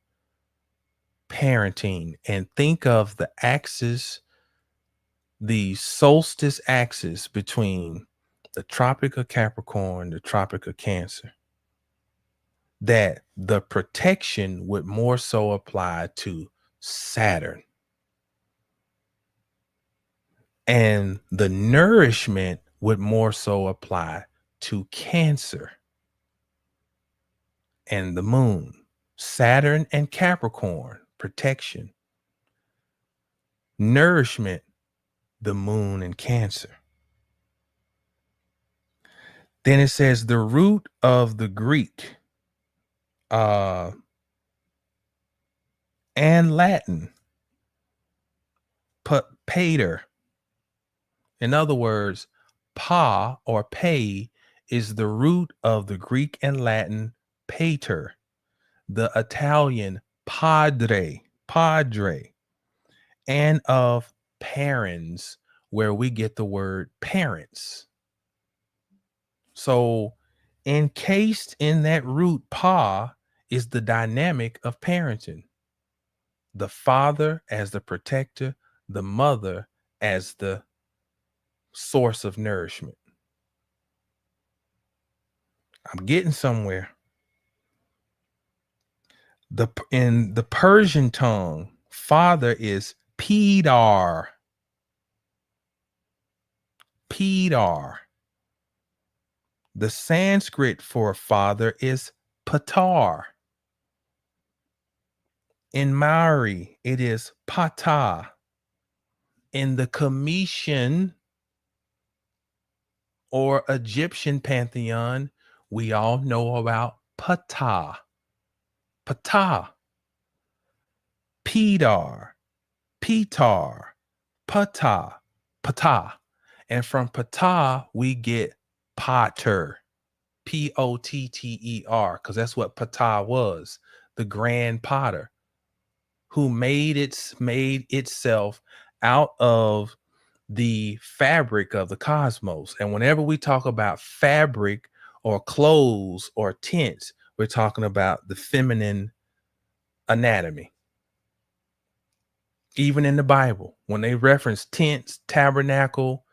parenting and think of the axis, the solstice axis between the Tropic of Capricorn, the Tropic of Cancer, that the protection would more so apply to Saturn. And the nourishment would more so apply to Cancer and the moon. Saturn and Capricorn, protection. Nourishment, the moon and Cancer. Then it says the root of the Greek and Latin, pater. In other words, pa or pay is the root of the Greek and Latin pater, the Italian padre, and of parens, where we get the word parents. So encased in that root pa is the dynamic of parenting. The father as the protector, the mother as the source of nourishment. I'm getting somewhere. In the Persian tongue, father is Pedar. Pedar. The Sanskrit for father is Patar. In Maori, it is Pata. In the Cometian or Egyptian pantheon, we all know about Ptah. Ptah, Pedar, Petar, Ptah, Ptah. And from Ptah, we get Potter, Potter, because that's what Ptah was, the grand potter who made itself out of the fabric of the cosmos. And whenever we talk about fabric or clothes or tents, we're talking about the feminine anatomy. Even in the Bible, when they reference tents, tabernacle,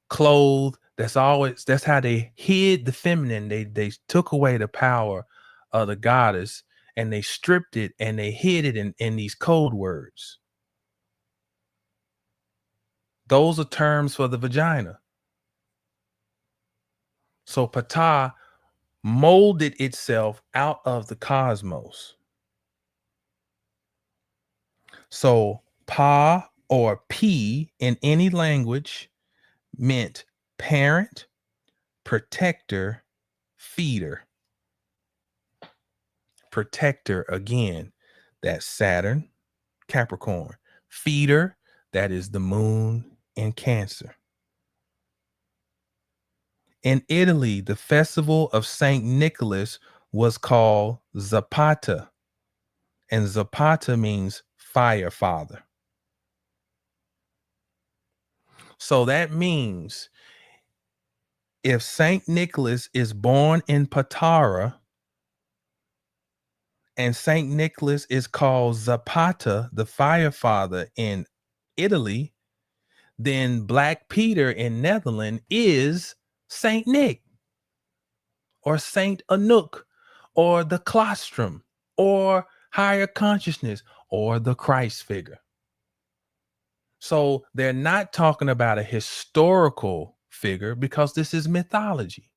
clothes, that's how they hid the feminine. They took away the power of the goddess and they stripped it and they hid it in these code words. Those are terms for the vagina. So Ptah molded itself out of the cosmos. So Pa or P in any language meant parent, protector, feeder. Protector, again, that's Saturn, Capricorn. Feeder, that is the moon in Cancer. In Italy, the festival of Saint Nicholas was called Zapata, and Zapata means fire father. So that means if Saint Nicholas is born in Patara and Saint Nicholas is called Zapata, the fire father in Italy, then Black Peter in Netherlands is Saint Nick or Saint Anouk or the Colostrum or higher consciousness or the Christ figure. So they're not talking about a historical figure because this is mythology,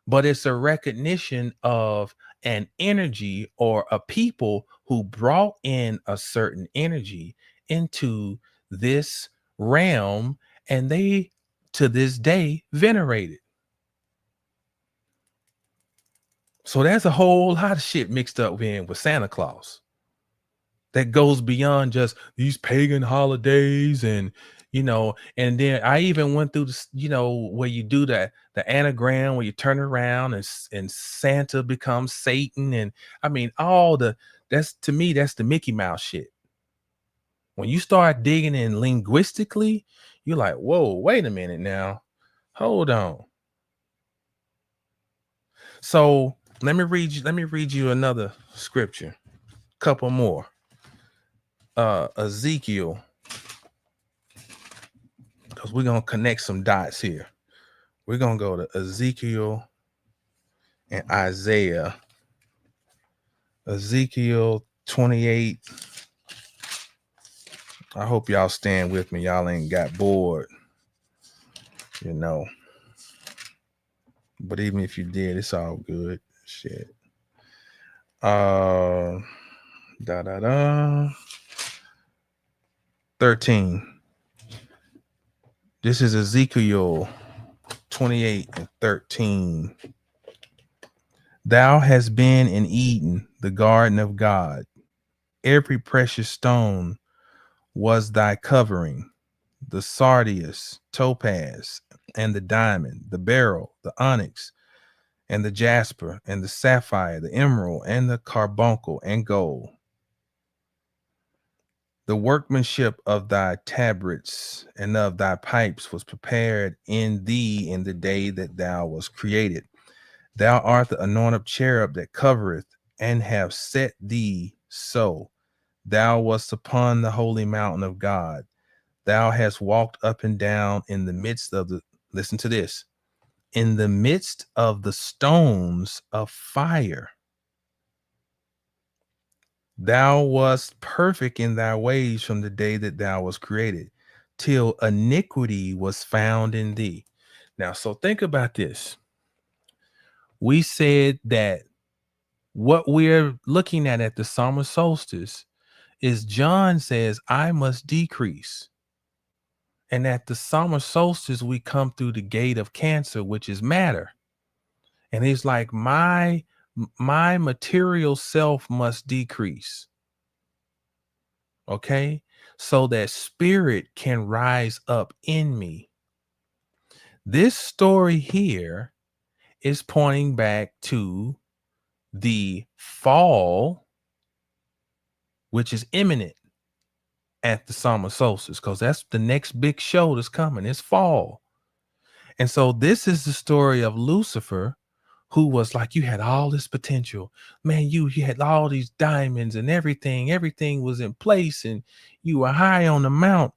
but it's a recognition of an energy or a people who brought in a certain energy into this realm, and they to this day venerate it. So there's a whole lot of shit mixed up in with Santa Claus that goes beyond just these pagan holidays. And and then I even went through this, where you do the anagram where you turn around and Santa becomes Satan. And I mean, that's, to me, that's the Mickey Mouse shit. When you start digging in linguistically, you're like, whoa, wait a minute now, hold on. So let me read you another scripture, couple more. Ezekiel, because we're gonna connect some dots here. We're gonna go to Ezekiel and Isaiah. Ezekiel 28. I hope y'all stand with me. Y'all ain't got bored, but even if you did, it's all good. Shit. 13. This is Ezekiel 28 and 13. Thou hast been in Eden, the garden of God. Every precious stone was thy covering, the sardius, topaz, and the diamond, the beryl, the onyx, and the jasper, and the sapphire, the emerald, and the carbuncle, and gold. The workmanship of thy tabrets and of thy pipes was prepared in thee in the day that thou wast created. Thou art the anointed cherub that covereth, and have set thee so. Thou wast upon the holy mountain of God. Thou hast walked up and down in the midst of the, listen to this, in the midst of the stones of fire. Thou wast perfect in thy ways from the day that thou wast created, till iniquity was found in thee. Now, so think about this. We said that what we're looking at the summer solstice is John says, I must decrease. And at the summer solstice, we come through the gate of Cancer, which is matter. And he's like, my material self must decrease. Okay, so that spirit can rise up in me. This story here is pointing back to the fall, which is imminent at the summer solstice, because that's the next big show that's coming. It's fall. And so this is the story of Lucifer, who was like, you had all this potential, man. You had all these diamonds and everything was in place, and you were high on the mount.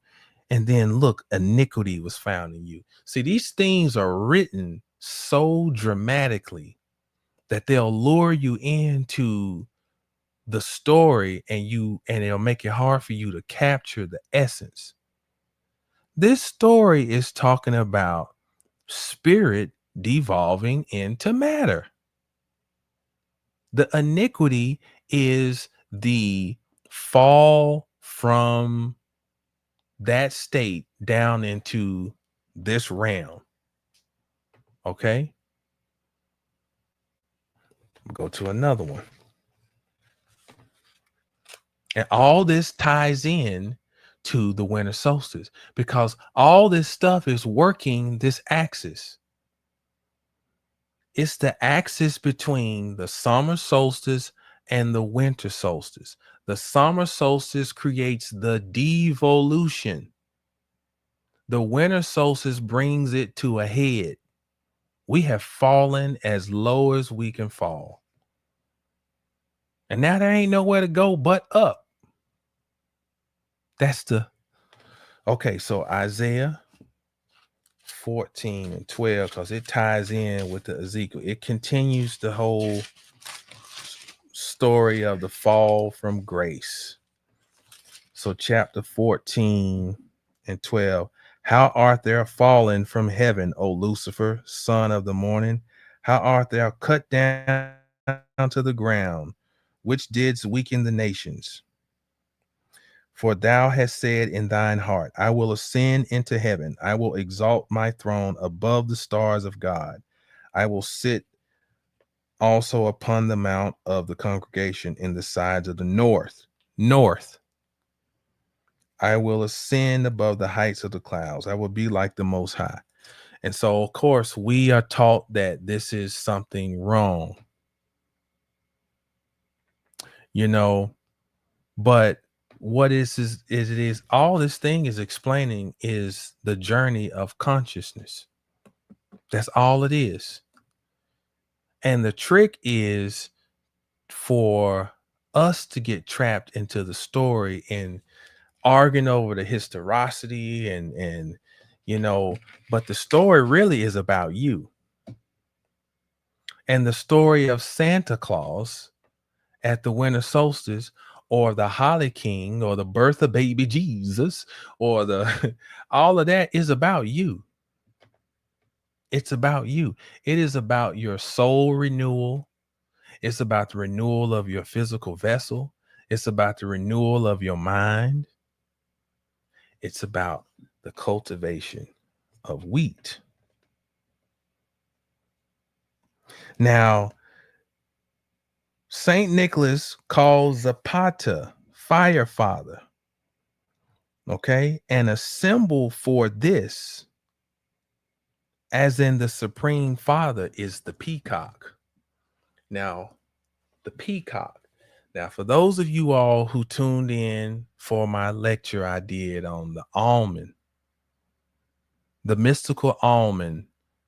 And then look, iniquity was found in you. See, these things are written so dramatically that they'll lure you into the story, and it'll make it hard for you to capture the essence. This story is talking about spirit devolving into matter. The iniquity is the fall from that state down into this realm. Okay, go to another one. And all this ties in to the winter solstice, because all this stuff is working this axis. It's the axis between the summer solstice and the winter solstice. The summer solstice creates the devolution. The winter solstice brings it to a head. We have fallen as low as we can fall. And now there ain't nowhere to go but up. That's the okay. So Isaiah 14 and 12, because it ties in with the Ezekiel. It continues the whole story of the fall from grace. So chapter 14 and 12. How art thou fallen from heaven, O Lucifer, son of the morning? How art thou cut down to the ground, which didst weaken the nations? For thou hast said in thine heart, I will ascend into heaven. I will exalt my throne above the stars of God. I will sit also upon the mount of the congregation in the sides of the north. North. I will ascend above the heights of the clouds. I will be like the Most High. And so, of course, we are taught that this is something wrong. You know, but what is all this thing is explaining is the journey of consciousness. That's all it is. And the trick is for us to get trapped into the story and arguing over the historicity and you know, but the story really is about you. And the story of Santa Claus at the winter solstice, or the Holly King, or the birth of baby Jesus, or the all of that is about you. It's about you. It is about your soul renewal. It's about the renewal of your physical vessel. It's about the renewal of your mind. It's about the cultivation of wheat. Now, Saint Nicholas calls Zapata fire father. Okay. And a symbol for this, as in the supreme father, is the peacock. Now, the peacock. Now, for those of you all who tuned in for my lecture I did on the almond, the mystical almond,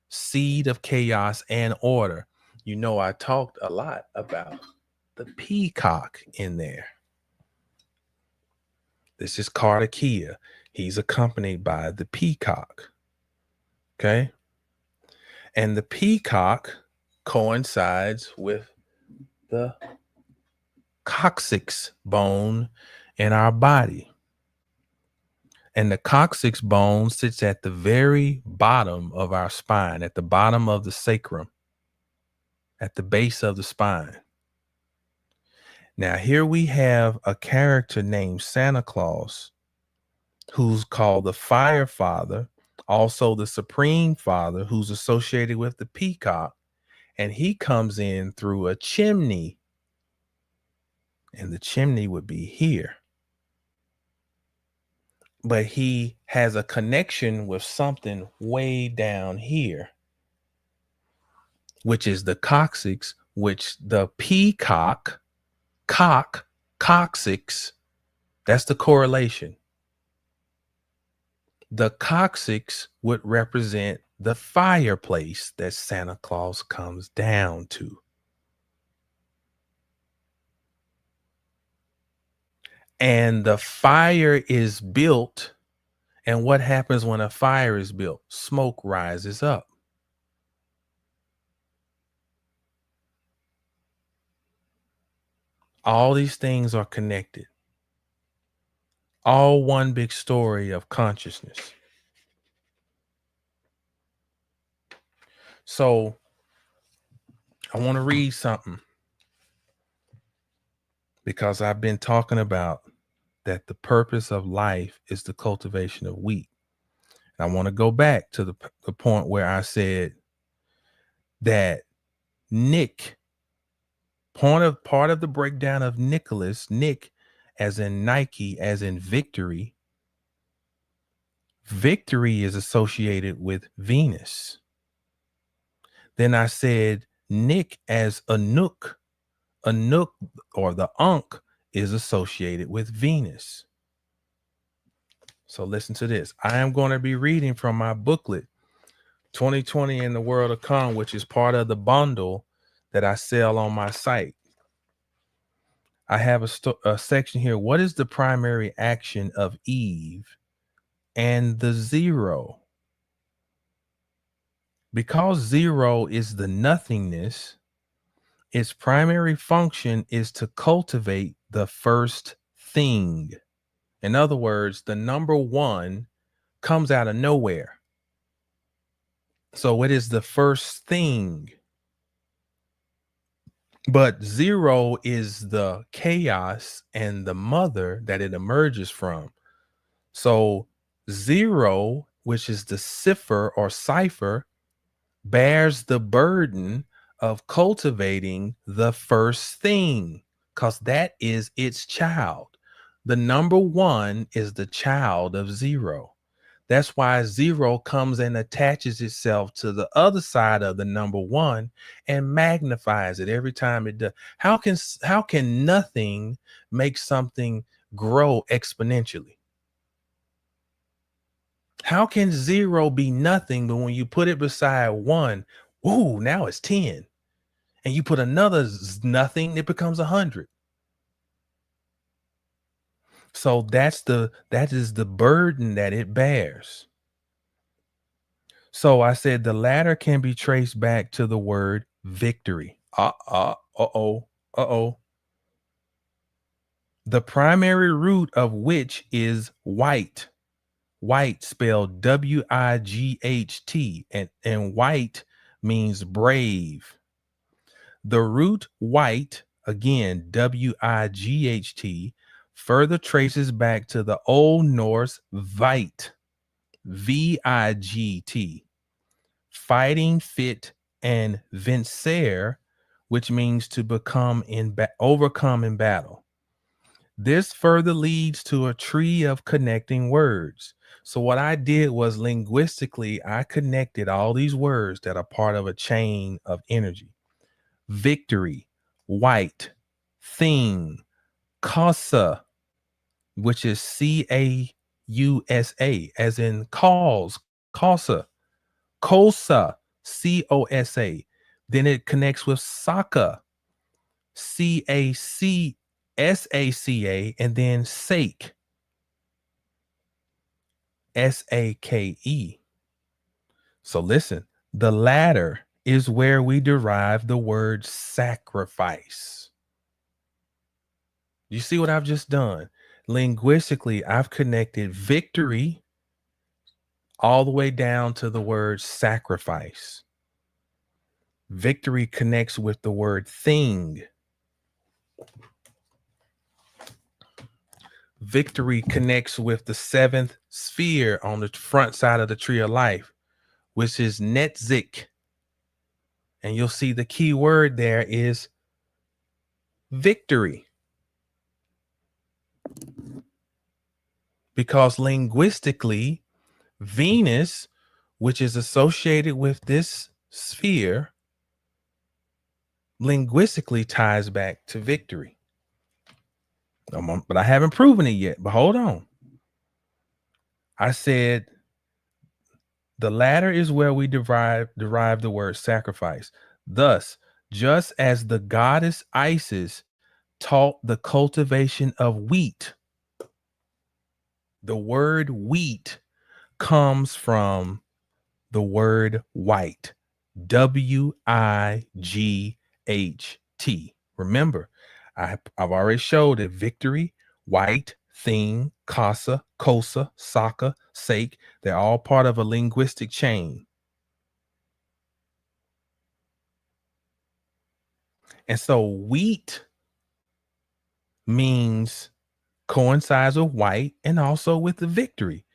seed of chaos and order, you know, I talked a lot about the peacock in there. This is Carter Kia. He's accompanied by the peacock. Okay. And the peacock coincides with the coccyx bone in our body. And the coccyx bone sits at the very bottom of our spine, at the bottom of the sacrum, at the base of the spine. Now, here we have a character named Santa Claus, who's called the Fire Father, also the Supreme Father, who's associated with the peacock, and he comes in through a chimney, and the chimney would be here. But he has a connection with something way down here, which is the coccyx, which the peacock, coccyx, that's the correlation. The coccyx would represent the fireplace that Santa Claus comes down to. And the fire is built. And what happens when a fire is built? Smoke rises up. All these things are connected. All one big story of consciousness. So I want to read something, because I've been talking about that the purpose of life is the cultivation of wheat. And I want to go back to the point where I said that Nick, part of the breakdown of Nicholas, Nick as in Nike, as in victory. Victory is associated with Venus. Then I said Nick as Anuk. Anuk, or the Ankh, is associated with Venus. So listen to this. I am going to be reading from my booklet, 2020 in the World of Come, which is part of the bundle that I sell on my site. I have a section here. What is the primary action of Eve and the zero? Because zero is the nothingness, its primary function is to cultivate the first thing. In other words, the number one comes out of nowhere. So it is the first thing. But zero is the chaos and the mother that it emerges from. So zero, which is the cipher, bears the burden of cultivating the first thing, because that is its child. The number one is the child of zero. That's why zero comes and attaches itself to the other side of the number one and magnifies it every time it does. How can nothing make something grow exponentially? How can zero be nothing, but when you put it beside one, ooh, now it's 10. And you put another nothing, it becomes 100. So that is the burden that it bears. So I said the latter can be traced back to the word victory. Uh-oh. The primary root of which is white. White spelled W-I-G-H-T, and white means brave. The root white, again, W-I-G-H-T, further traces back to the Old Norse vigt, V-I-G-T, fighting fit, and vencer, which means to overcome in battle. This further leads to a tree of connecting words. So what I did was linguistically, I connected all these words that are part of a chain of energy. Victory, white, thing, casa, which is C-A-U-S-A, as in cause, casa, cosa, C-O-S-A. Then it connects with Saka, C-A-C-S-A-C-A, and then sake, S-A-K-E. So listen, the latter is where we derive the word sacrifice. You see what I've just done? Linguistically, I've connected victory all the way down to the word sacrifice. Victory connects with the word thing. Victory connects with the seventh sphere on the front side of the tree of life, which is netzik. And you'll see the key word there is victory. Because linguistically, Venus, which is associated with this sphere, linguistically ties back to victory. But I haven't proven it yet. But hold on. I said the latter is where we derive the word sacrifice. Thus, just as the goddess Isis taught the cultivation of wheat, the word wheat comes from the word white, W-I-G-H-T. Remember, I've already showed that victory, white, thing, casa, cosa, saka, sake, they're all part of a linguistic chain. And so wheat means coincides with white and also with the victory.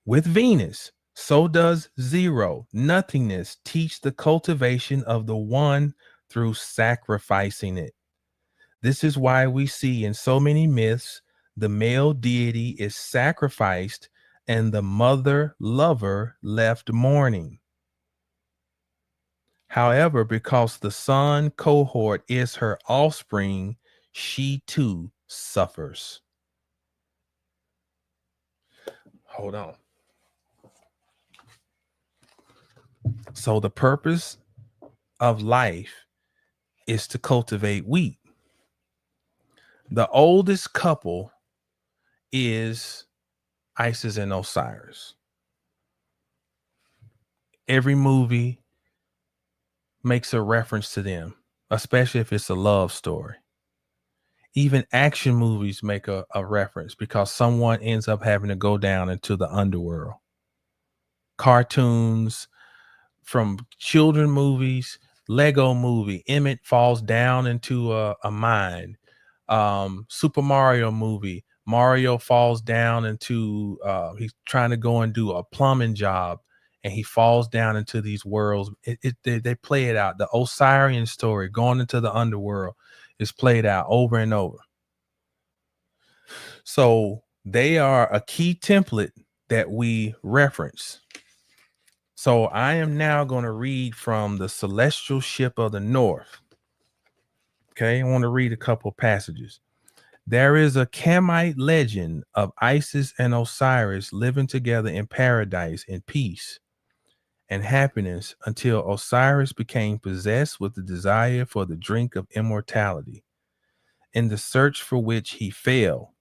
With Venus, so does zero, nothingness, teach the cultivation of the one through sacrificing it. This is why we see in so many myths, the male deity is sacrificed and the mother lover left mourning. However, because the sun cohort is her offspring, she too suffers. Hold on. So the purpose of life is to cultivate wheat. The oldest couple is Isis and Osiris. Every movie makes a reference to them, especially if it's a love story. Even action movies make a reference because someone ends up having to go down into the underworld. Cartoons, from children movies, Lego movie, Emmett falls down into a mine. Super Mario movie, Mario falls down into he's trying to go and do a plumbing job, and he falls down into these worlds. They play it out. The Osirian story, going into the underworld, is played out over and over. So they are a key template that we reference. So I am now going to read from the Celestial Ship of the North. Okay, I want to read a couple passages. There is a Kamite legend of Isis and Osiris living together in paradise in peace and happiness until Osiris became possessed with the desire for the drink of immortality, in the search for which he fell.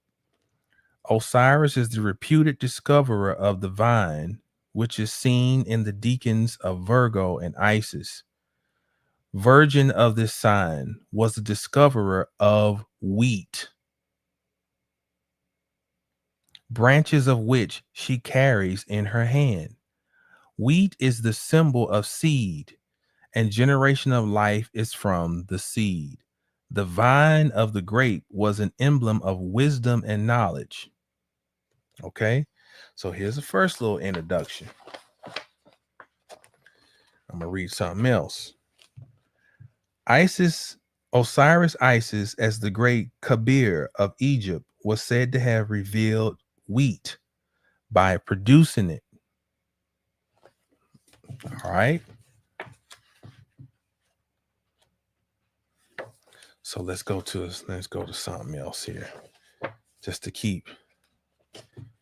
Osiris is the reputed discoverer of the vine, which is seen in the deacons of Virgo and Isis. Virgin of this sign was the discoverer of wheat, branches of which she carries in her hand. Wheat is the symbol of seed, and generation of life is from the seed. The vine of the grape was an emblem of wisdom and knowledge. Okay, so here's the first little introduction. I'm gonna read something else. Osiris Isis, as the great Kabir of Egypt, was said to have revealed wheat by producing it. All right. So let's go to something else here, just to keep.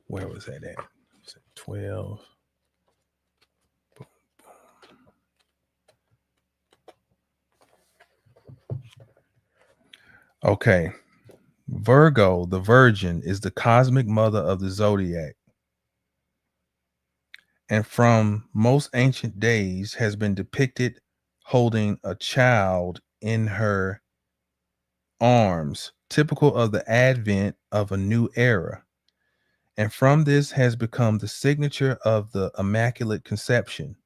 Where was that at? 12. Okay. Virgo, the Virgin, is the cosmic mother of the zodiac, and from most ancient days has been depicted holding a child in her arms, typical of the advent of a new era. And from this has become the signature of the Immaculate Conception.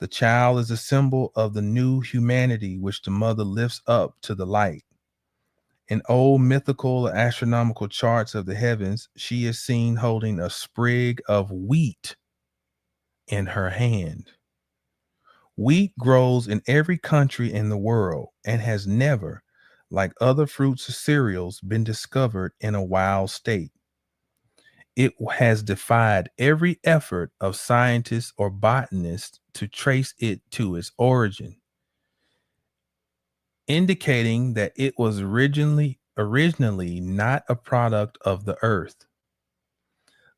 The child is a symbol of the new humanity which the mother lifts up to the light. In old mythical or astronomical charts of the heavens, she is seen holding a sprig of wheat in her hand. Wheat grows in every country in the world and has never, like other fruits or cereals, been discovered in a wild state. It has defied every effort of scientists or botanists to trace it to its origin, indicating that it was originally not a product of the earth.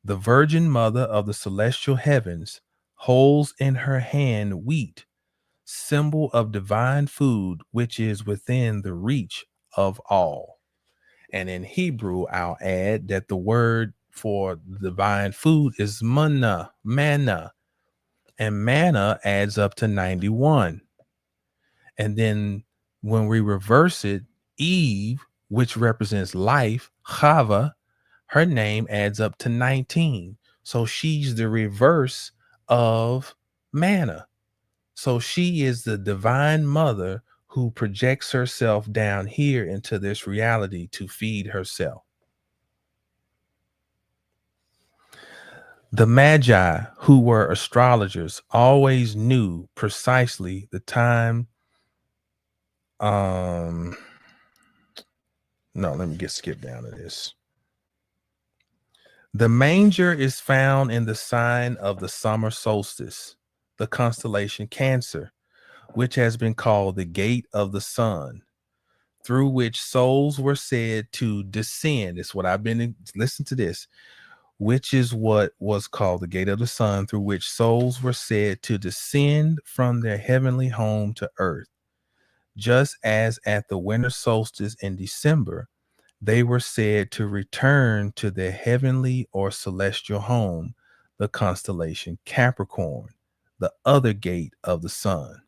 The Virgin Mother of the celestial heavens holds in her hand wheat, symbol of divine food, which is within the reach of all. And in Hebrew, I'll add that the word for divine food is manna, and manna adds up to 91. And then when we reverse it, Eve, which represents life, Chava, her name adds up to 19. So she's the reverse of manna. So she is the divine mother who projects herself down here into this reality to feed herself. The Magi, who were astrologers, always knew precisely the time. No, let me skip down to this. The manger is found in the sign of the summer solstice, the constellation Cancer, which has been called the gate of the sun, through which souls were said to descend. It's what I've been, listen to this, which is what was called the gate of the sun, through which souls were said to descend from their heavenly home to earth. Just as at the winter solstice in December, they were said to return to their heavenly or celestial home, the constellation Capricorn, the other gate of the sun.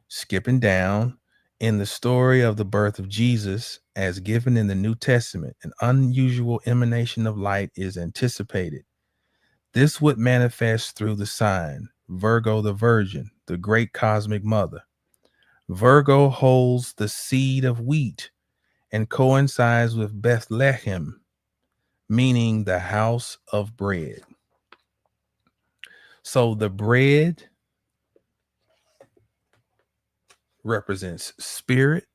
Skipping down, in the story of the birth of Jesus, as given in the New Testament, an unusual emanation of light is anticipated. This would manifest through the sign, Virgo the Virgin, the great cosmic mother. Virgo holds the seed of wheat and coincides with Bethlehem, meaning the house of bread. So the bread represents spirit.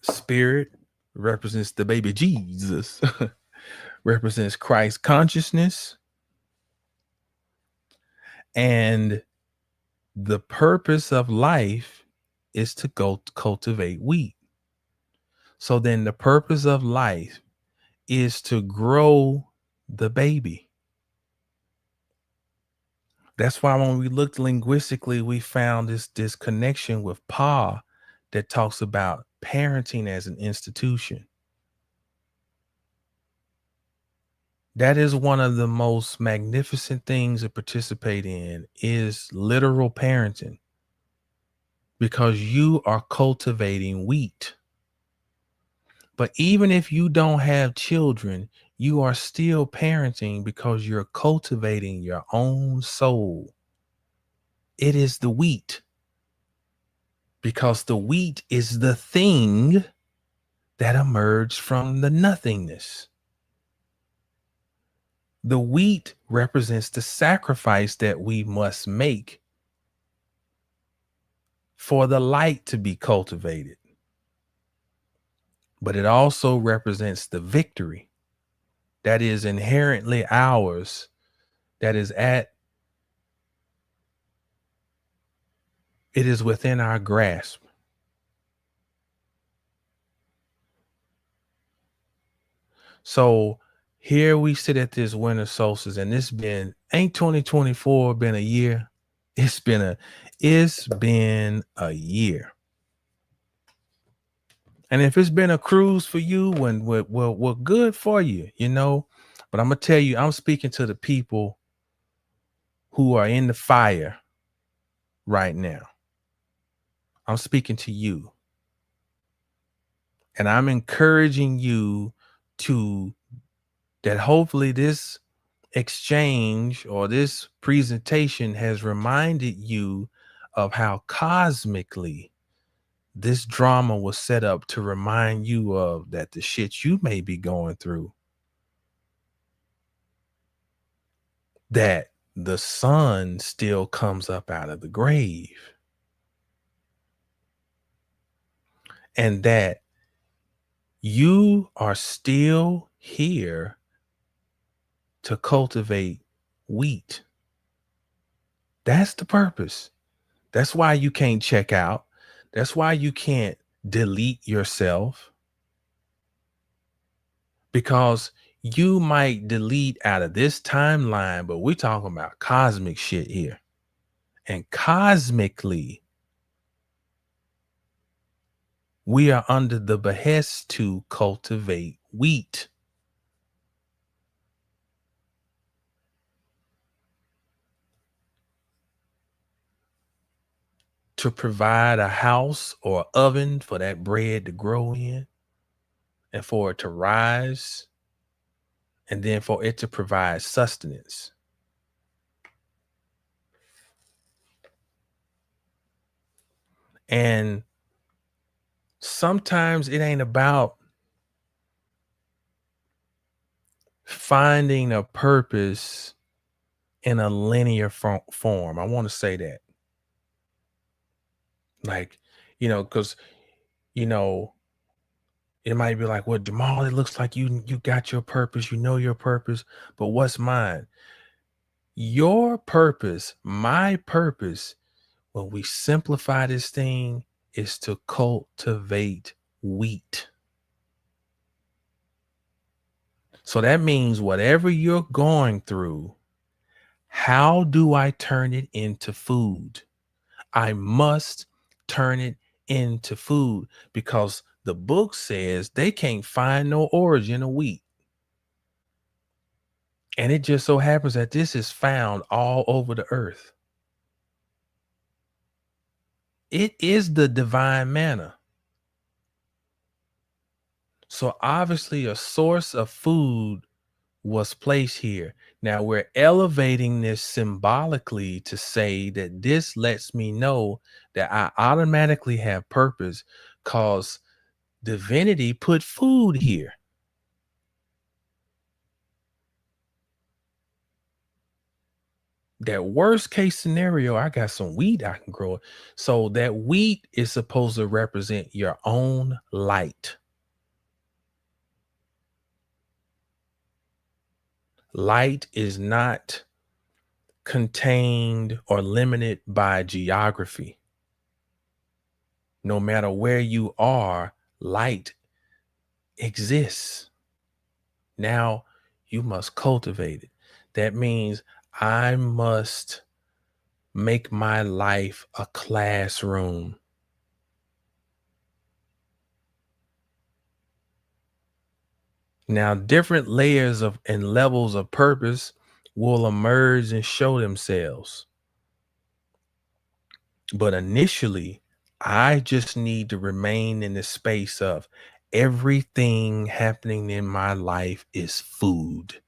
Spirit represents the baby Jesus, represents Christ consciousness. And the purpose of life is to go cultivate wheat. So then the purpose of life is to grow the baby. That's why when we looked linguistically, we found this connection with Pa that talks about parenting as an institution. That is one of the most magnificent things to participate in, is literal parenting, because you are cultivating wheat. But even if you don't have children, you are still parenting because you're cultivating your own soul. It is the wheat, because the wheat is the thing that emerged from the nothingness. The wheat represents the sacrifice that we must make for the light to be cultivated. But it also represents the victory that is inherently ours, that is it is within our grasp. So here we sit at this winter solstice, and ain't 2024 been a year? It's been a year. And if it's been a cruise for you, well, good for you, you know. But I'm gonna tell you, I'm speaking to the people who are in the fire right now. I'm speaking to you. And I'm encouraging you that hopefully this exchange or this presentation has reminded you of how cosmically this drama was set up to remind you of that the shit you may be going through, that the sun still comes up out of the grave, and that you are still here to cultivate wheat. That's the purpose. That's why you can't check out. That's why you can't delete yourself, because you might delete out of this timeline, but we're talking about cosmic shit here. And cosmically, we are under the behest to cultivate wheat. To provide a house or oven for that bread to grow in, and for it to rise, and then for it to provide sustenance. And sometimes it ain't about finding a purpose in a linear form. I want to say that. Like, because, it might be like, well, Jamal, it looks like you got your purpose, your purpose, but what's mine? Your purpose, my purpose, When we simplify this thing, is to cultivate wheat. So that means whatever you're going through, how do I turn it into food? I must turn it into food because the book says they can't find no origin of wheat. And it just so happens that this is found all over the earth. It is the divine manna. So obviously a source of food was placed here. Now we're elevating this symbolically to say that this lets me know that I automatically have purpose because divinity put food here. That worst case scenario, I got some wheat I can grow. So that wheat is supposed to represent your own light. Light is not contained or limited by geography. No matter where you are, light exists. Now you must cultivate it. That means I must make my life a classroom. Now, different layers of and levels of purpose will emerge and show themselves. But initially, I just need to remain in the space of everything happening in my life is food.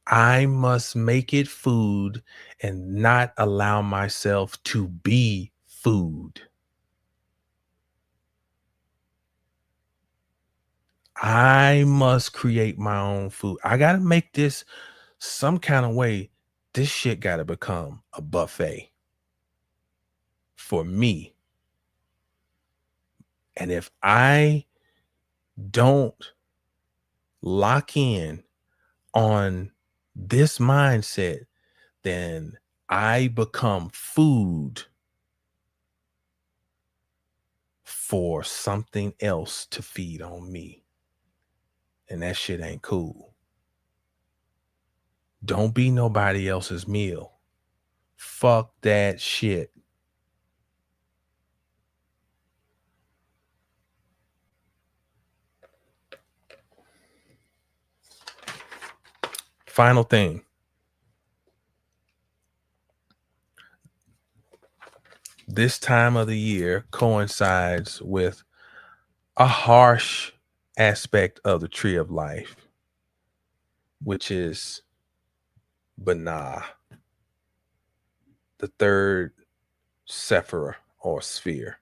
I must make it food and not allow myself to be food. I must create my own food. I got to make this some kind of way. This shit got to become a buffet for me. And if I don't lock in on this mindset, then I become food for something else to feed on me. And that shit ain't cool. Don't be nobody else's meal. Fuck that shit. Final thing. This time of the year coincides with a harsh aspect of the tree of life, which is Banah, the third sephira or sphere.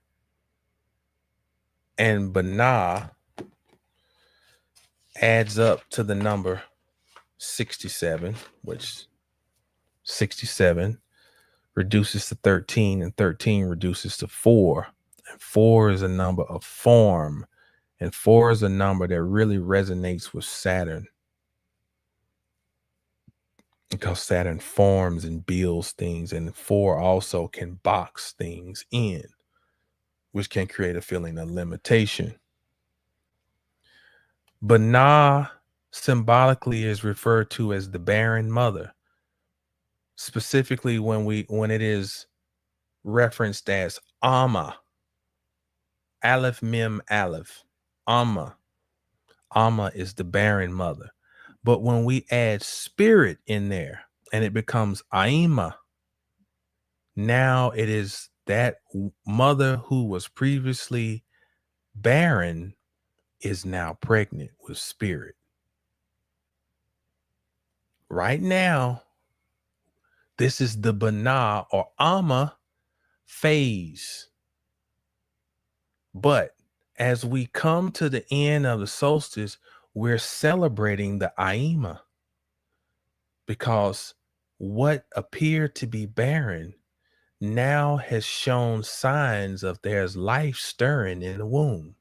And Banah adds up to the number 67, which 67 reduces to 13, and 13 reduces to 4. And 4 is a number of form, and 4 is a number that really resonates with Saturn, because Saturn forms and builds things, and 4 also can box things in, which can create a feeling of limitation. Banah symbolically is referred to as the barren mother, specifically when it is referenced as Amma, Aleph Mem Aleph, Amma. Amma is the barren mother. But when we add spirit in there and it becomes Aima, now it is that mother who was previously barren is now pregnant with spirit. Right now, this is the Banah or Amma phase. But as we come to the end of the solstice, we're celebrating the Aima, because what appeared to be barren now has shown signs of there's life stirring in the womb.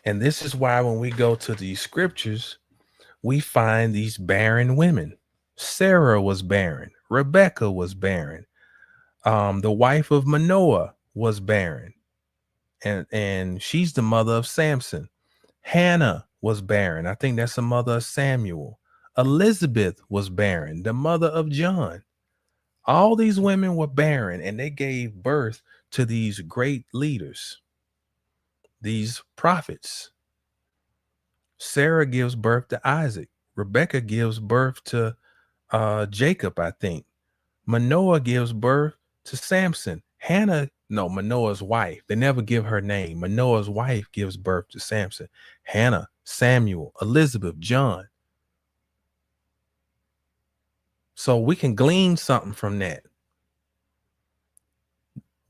And this is why when we go to these scriptures, we find these barren women. Sarah was barren, Rebecca was barren. The wife of Manoah was barren, and she's the mother of Samson. Hannah was barren. I think that's the mother of Samuel. Elizabeth was barren, the mother of John. All these women were barren, and they gave birth to these great leaders, these prophets. Sarah gives birth to Isaac. Rebecca gives birth to Jacob, I think. Manoah gives birth to Samson. Manoah's wife. They never give her name. Manoah's wife gives birth to Samson. Hannah, Samuel, Elizabeth, John. So we can glean something from that.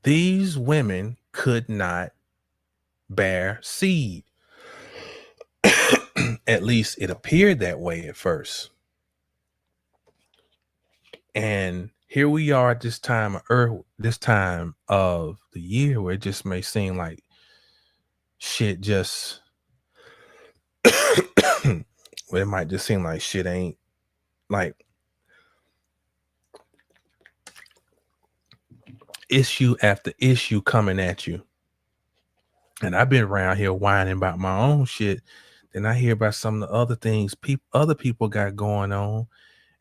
These women could not bear seed. At least it appeared that way at first. And here we are at this time of the year where it just may seem like shit just well, it might just seem like shit ain't like issue after issue coming at you. And I've been around here whining about my own shit. Then I hear about some of the other things other people got going on.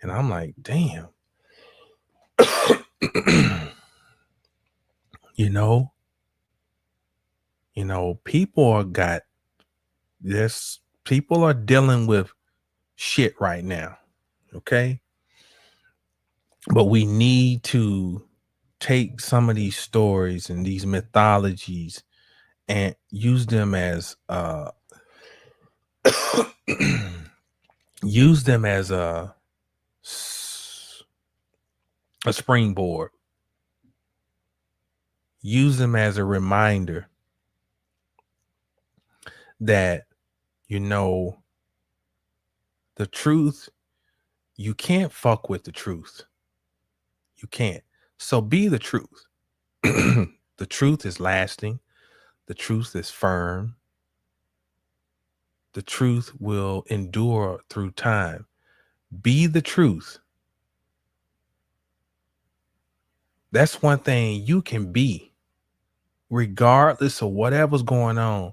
And I'm like, damn. you know, people are dealing with shit right now. Okay. But we need to take some of these stories and these mythologies and use them as a springboard. Use them as a reminder that, the truth, you can't fuck with the truth. You can't. So be the truth. The truth is lasting. The truth is firm. The truth will endure through time. Be the truth. That's one thing you can be, regardless of whatever's going on.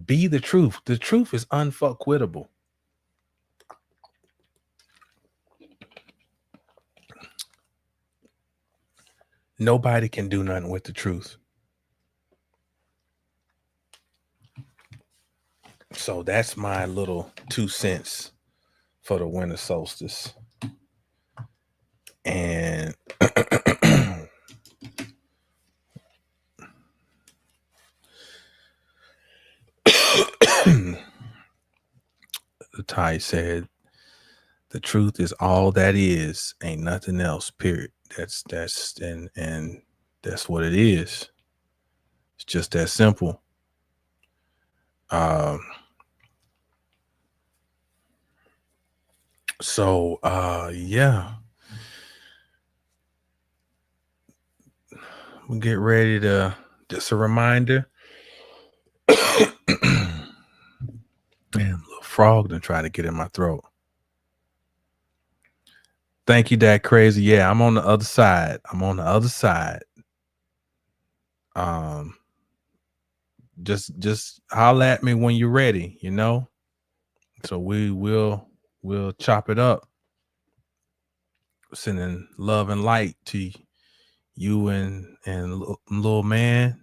Be the truth. The truth is unfuckwittable. Nobody can do nothing with the truth. So that's my little 2 cents for the winter solstice. And Ty said, the truth is all that is, ain't nothing else, period. That's what it is. It's just that simple. Yeah. We'll get ready to, just a reminder. Man, a little frog done try to get in my throat. Thank you, Dad Crazy. Yeah, I'm on the other side. Just holler at me when you're ready, So we'll chop it up. Sending love and light to you and little man,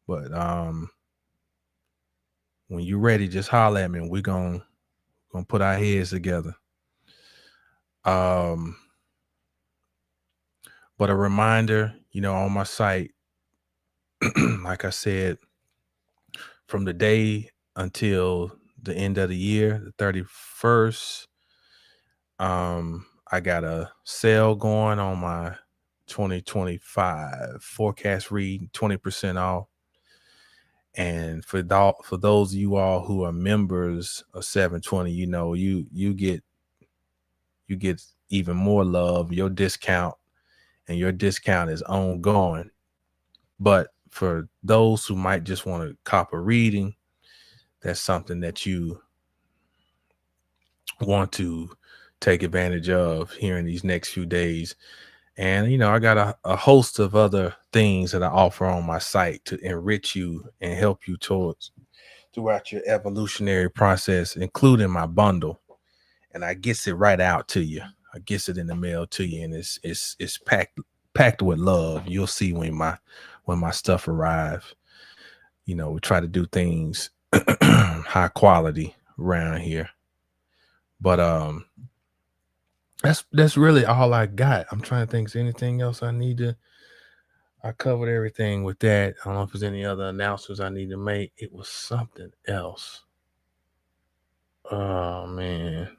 But when you're ready, just holler at me and we're gonna put our heads together. But a reminder, on my site, like I said, from the day until the end of the year, the 31st, I got a sale going on my 2025 forecast read, 20% off. And for those of you all who are members of 720, you get even more love. Your discount is ongoing. But for those who might just want to cop a reading, that's something that you want to take advantage of here in these next few days. And, you know, I got a host of other things that I offer on my site to enrich you and help you throughout your evolutionary process, including my bundle. And I gets it right out to you. I gets it in the mail to you, and it's packed with love. You'll see when my stuff arrives. You know, we try to do things high quality around here. But that's really all I got. I'm trying to think, is there anything else I need to? I covered everything with that. I don't know if there's any other announcements I need to make. It was something else. Oh man.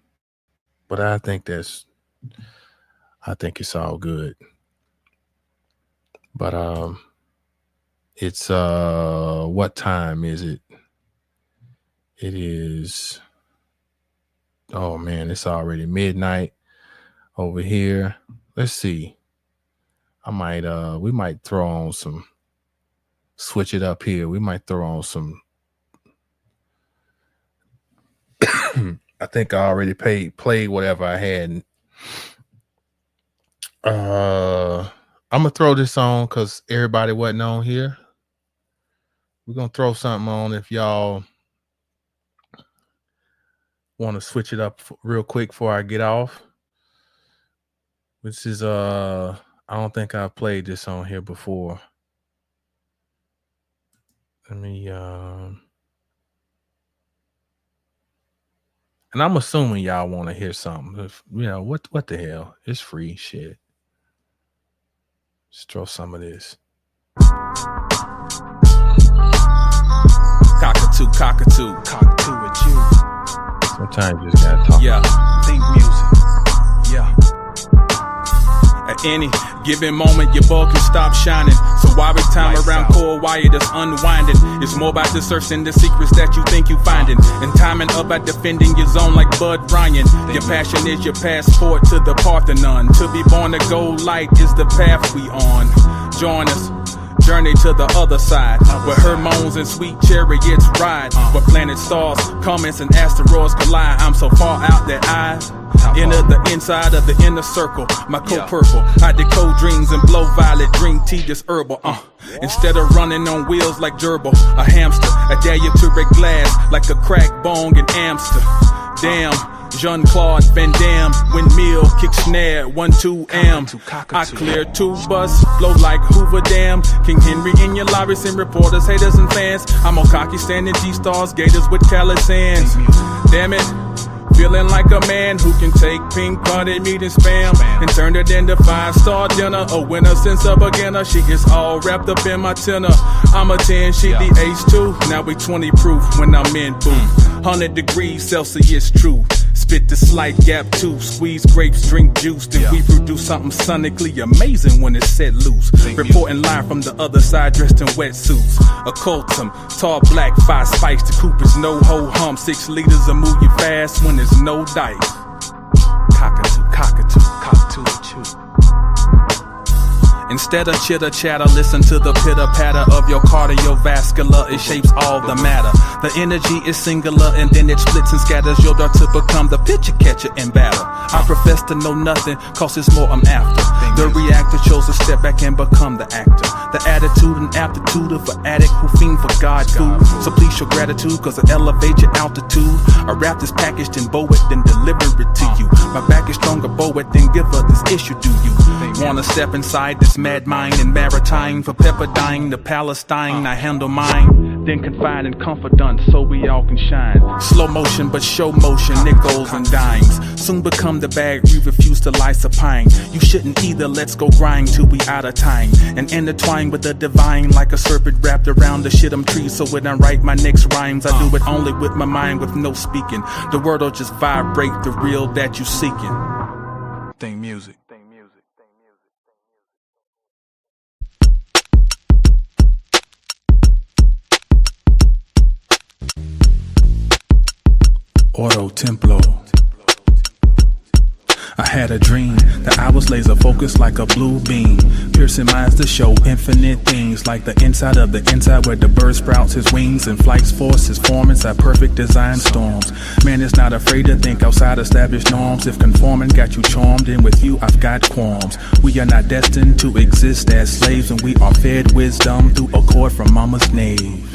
But I think it's all good. But it's what time is it? It is, oh man, it's already midnight over here. Let's see. We might throw on some, switch it up here. We might throw on some. I think I already played whatever I had. I'm gonna throw this on because everybody wasn't on here. We're gonna throw something on if y'all want to switch it up real quick before I get off. This is I don't think I've played this on here before. Let me and I'm assuming y'all want to hear something. If, you know, what the hell? It's free shit. Just throw some of this. Cockatoo with you. Sometimes you just gotta talk. Yeah, think music. Yeah. At any given moment, your ball can stop shining. So why waste time around core wire that's unwinding? It's more about the searching the secrets that you think you finding, and timing up at defending your zone like Bud Ryan. Your passion is your passport to the Parthenon. To be born to go light is the path we on. Join us. Journey to the other side, where hormones and sweet chariots ride, where planet stars, comets and asteroids collide. I'm so far out that I enter the inside of the inner circle. My coat purple, I decode dreams and blow violet, drink tea just herbal. Instead of running on wheels like gerbil, a hamster, a diatoric glass like a crack bong in Amster. Damn. Jean-Claude Van Damme, windmill, kick snare, 1-2 am. I clear two bus, flow like Hoover Dam. King Henry in your lobbies and reporters, haters and fans. I'm on cocky standing G-stars, gators with callous hands. Damn it. Feeling like a man who can take pink potted meat and spam and turn it into 5-star dinner. A winner since a beginner. She is all wrapped up in my tenor. I'm a 10, she the ace too. Now we 20 proof when I'm in boom. 100 degrees Celsius true. Spit the slight gap too. Squeeze grapes, drink juice. Then we produce something sonically amazing when it's set loose. Reporting live from the other side dressed in wetsuits. Occultum, tall black, 5 spikes. The Cooper's no ho hum. 6 liters will move you fast when there's no dice. Cockatoo, chew. Instead of chitter chatter, listen to the pitter patter of your cardiovascular. It shapes all the matter. The energy is singular and then it splits and scatters your dart to become the pitcher catcher in battle. I profess to know nothing, cause it's more I'm after. The reactor chose to step back and become the actor. The attitude and aptitude of an addict who fiend for God food. So please show gratitude, cause it elevates your altitude. A rap is packaged in Boet, then deliver it to you. My back is stronger, Boet, then give her this issue, do you? Wanna step inside this mad mind and maritime for Pepperdine to Palestine? I handle mine, then confide in confidant so we all can shine. Slow motion but show motion, nickels and dimes. Soon become the bag we refuse to lie supine. You shouldn't either, let's go grind till we out of time. And intertwine with the divine like a serpent wrapped around the shit I'm tree. So when I write my next rhymes, I do it only with my mind with no speaking. The word will just vibrate the real that you seeking. Think music. Oro Templo. I Had a dream that I was laser focused like a blue beam, piercing minds to show infinite things, like the inside of the inside where the bird sprouts his wings and flights forces form inside perfect design storms. Man is not afraid to think outside established norms. If conforming got you charmed, and with you I've got qualms. We are not destined to exist as slaves, and we are fed wisdom through a cord from mama's nave.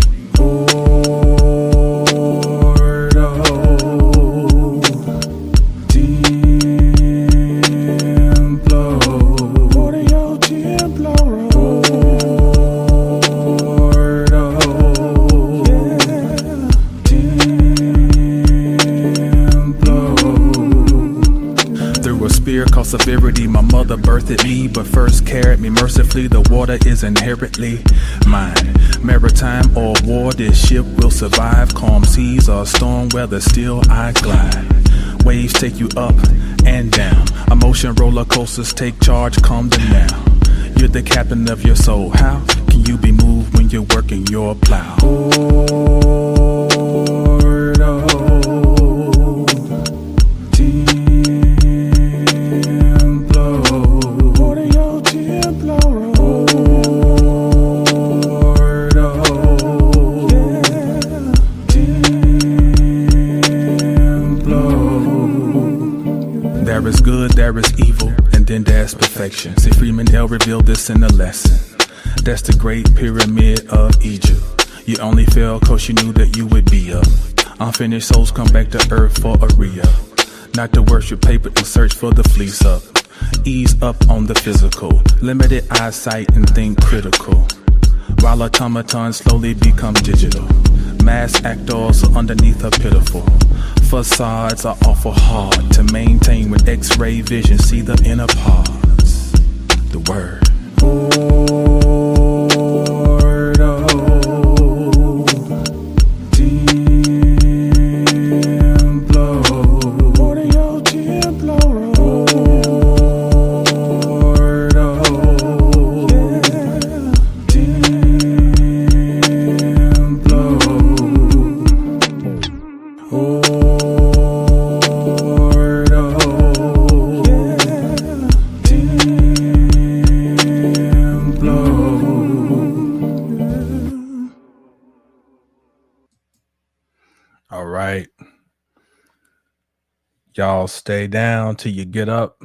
Called severity, my mother birthed me, but first carried me mercifully. The water is inherently mine. Maritime or war, this ship will survive. Calm seas or storm weather, still I glide. Waves take you up and down. Emotion roller coasters take charge, calm them down. You're the captain of your soul. How can you be moved when you're working your plow? There is good, there is evil, and then there's perfection. See, Freeman L. revealed this in a lesson. That's the great pyramid of Egypt. You only fell cause you knew that you would be up. Unfinished souls come back to earth for a re-up. Not to worship paper and search for the fleece up. Ease up on the physical. Limited eyesight and think critical. While automatons slowly become digital. Mass actors are underneath are pitiful. Facades are awful hard to maintain with X-ray vision. See the inner parts. The word. All right. Y'all stay down till you get up.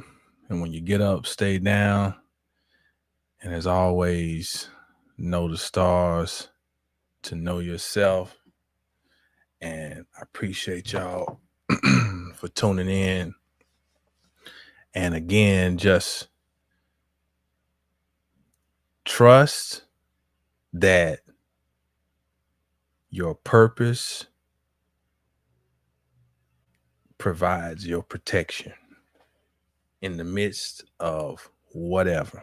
And when you get up, stay down. And as always, know the stars to know yourself. And I appreciate y'all for tuning in. And again, just trust that your purpose provides your protection in the midst of whatever.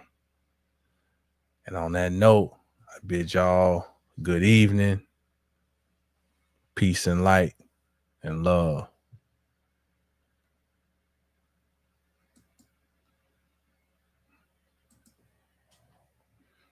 And on that note, I bid y'all good evening, peace and light and love.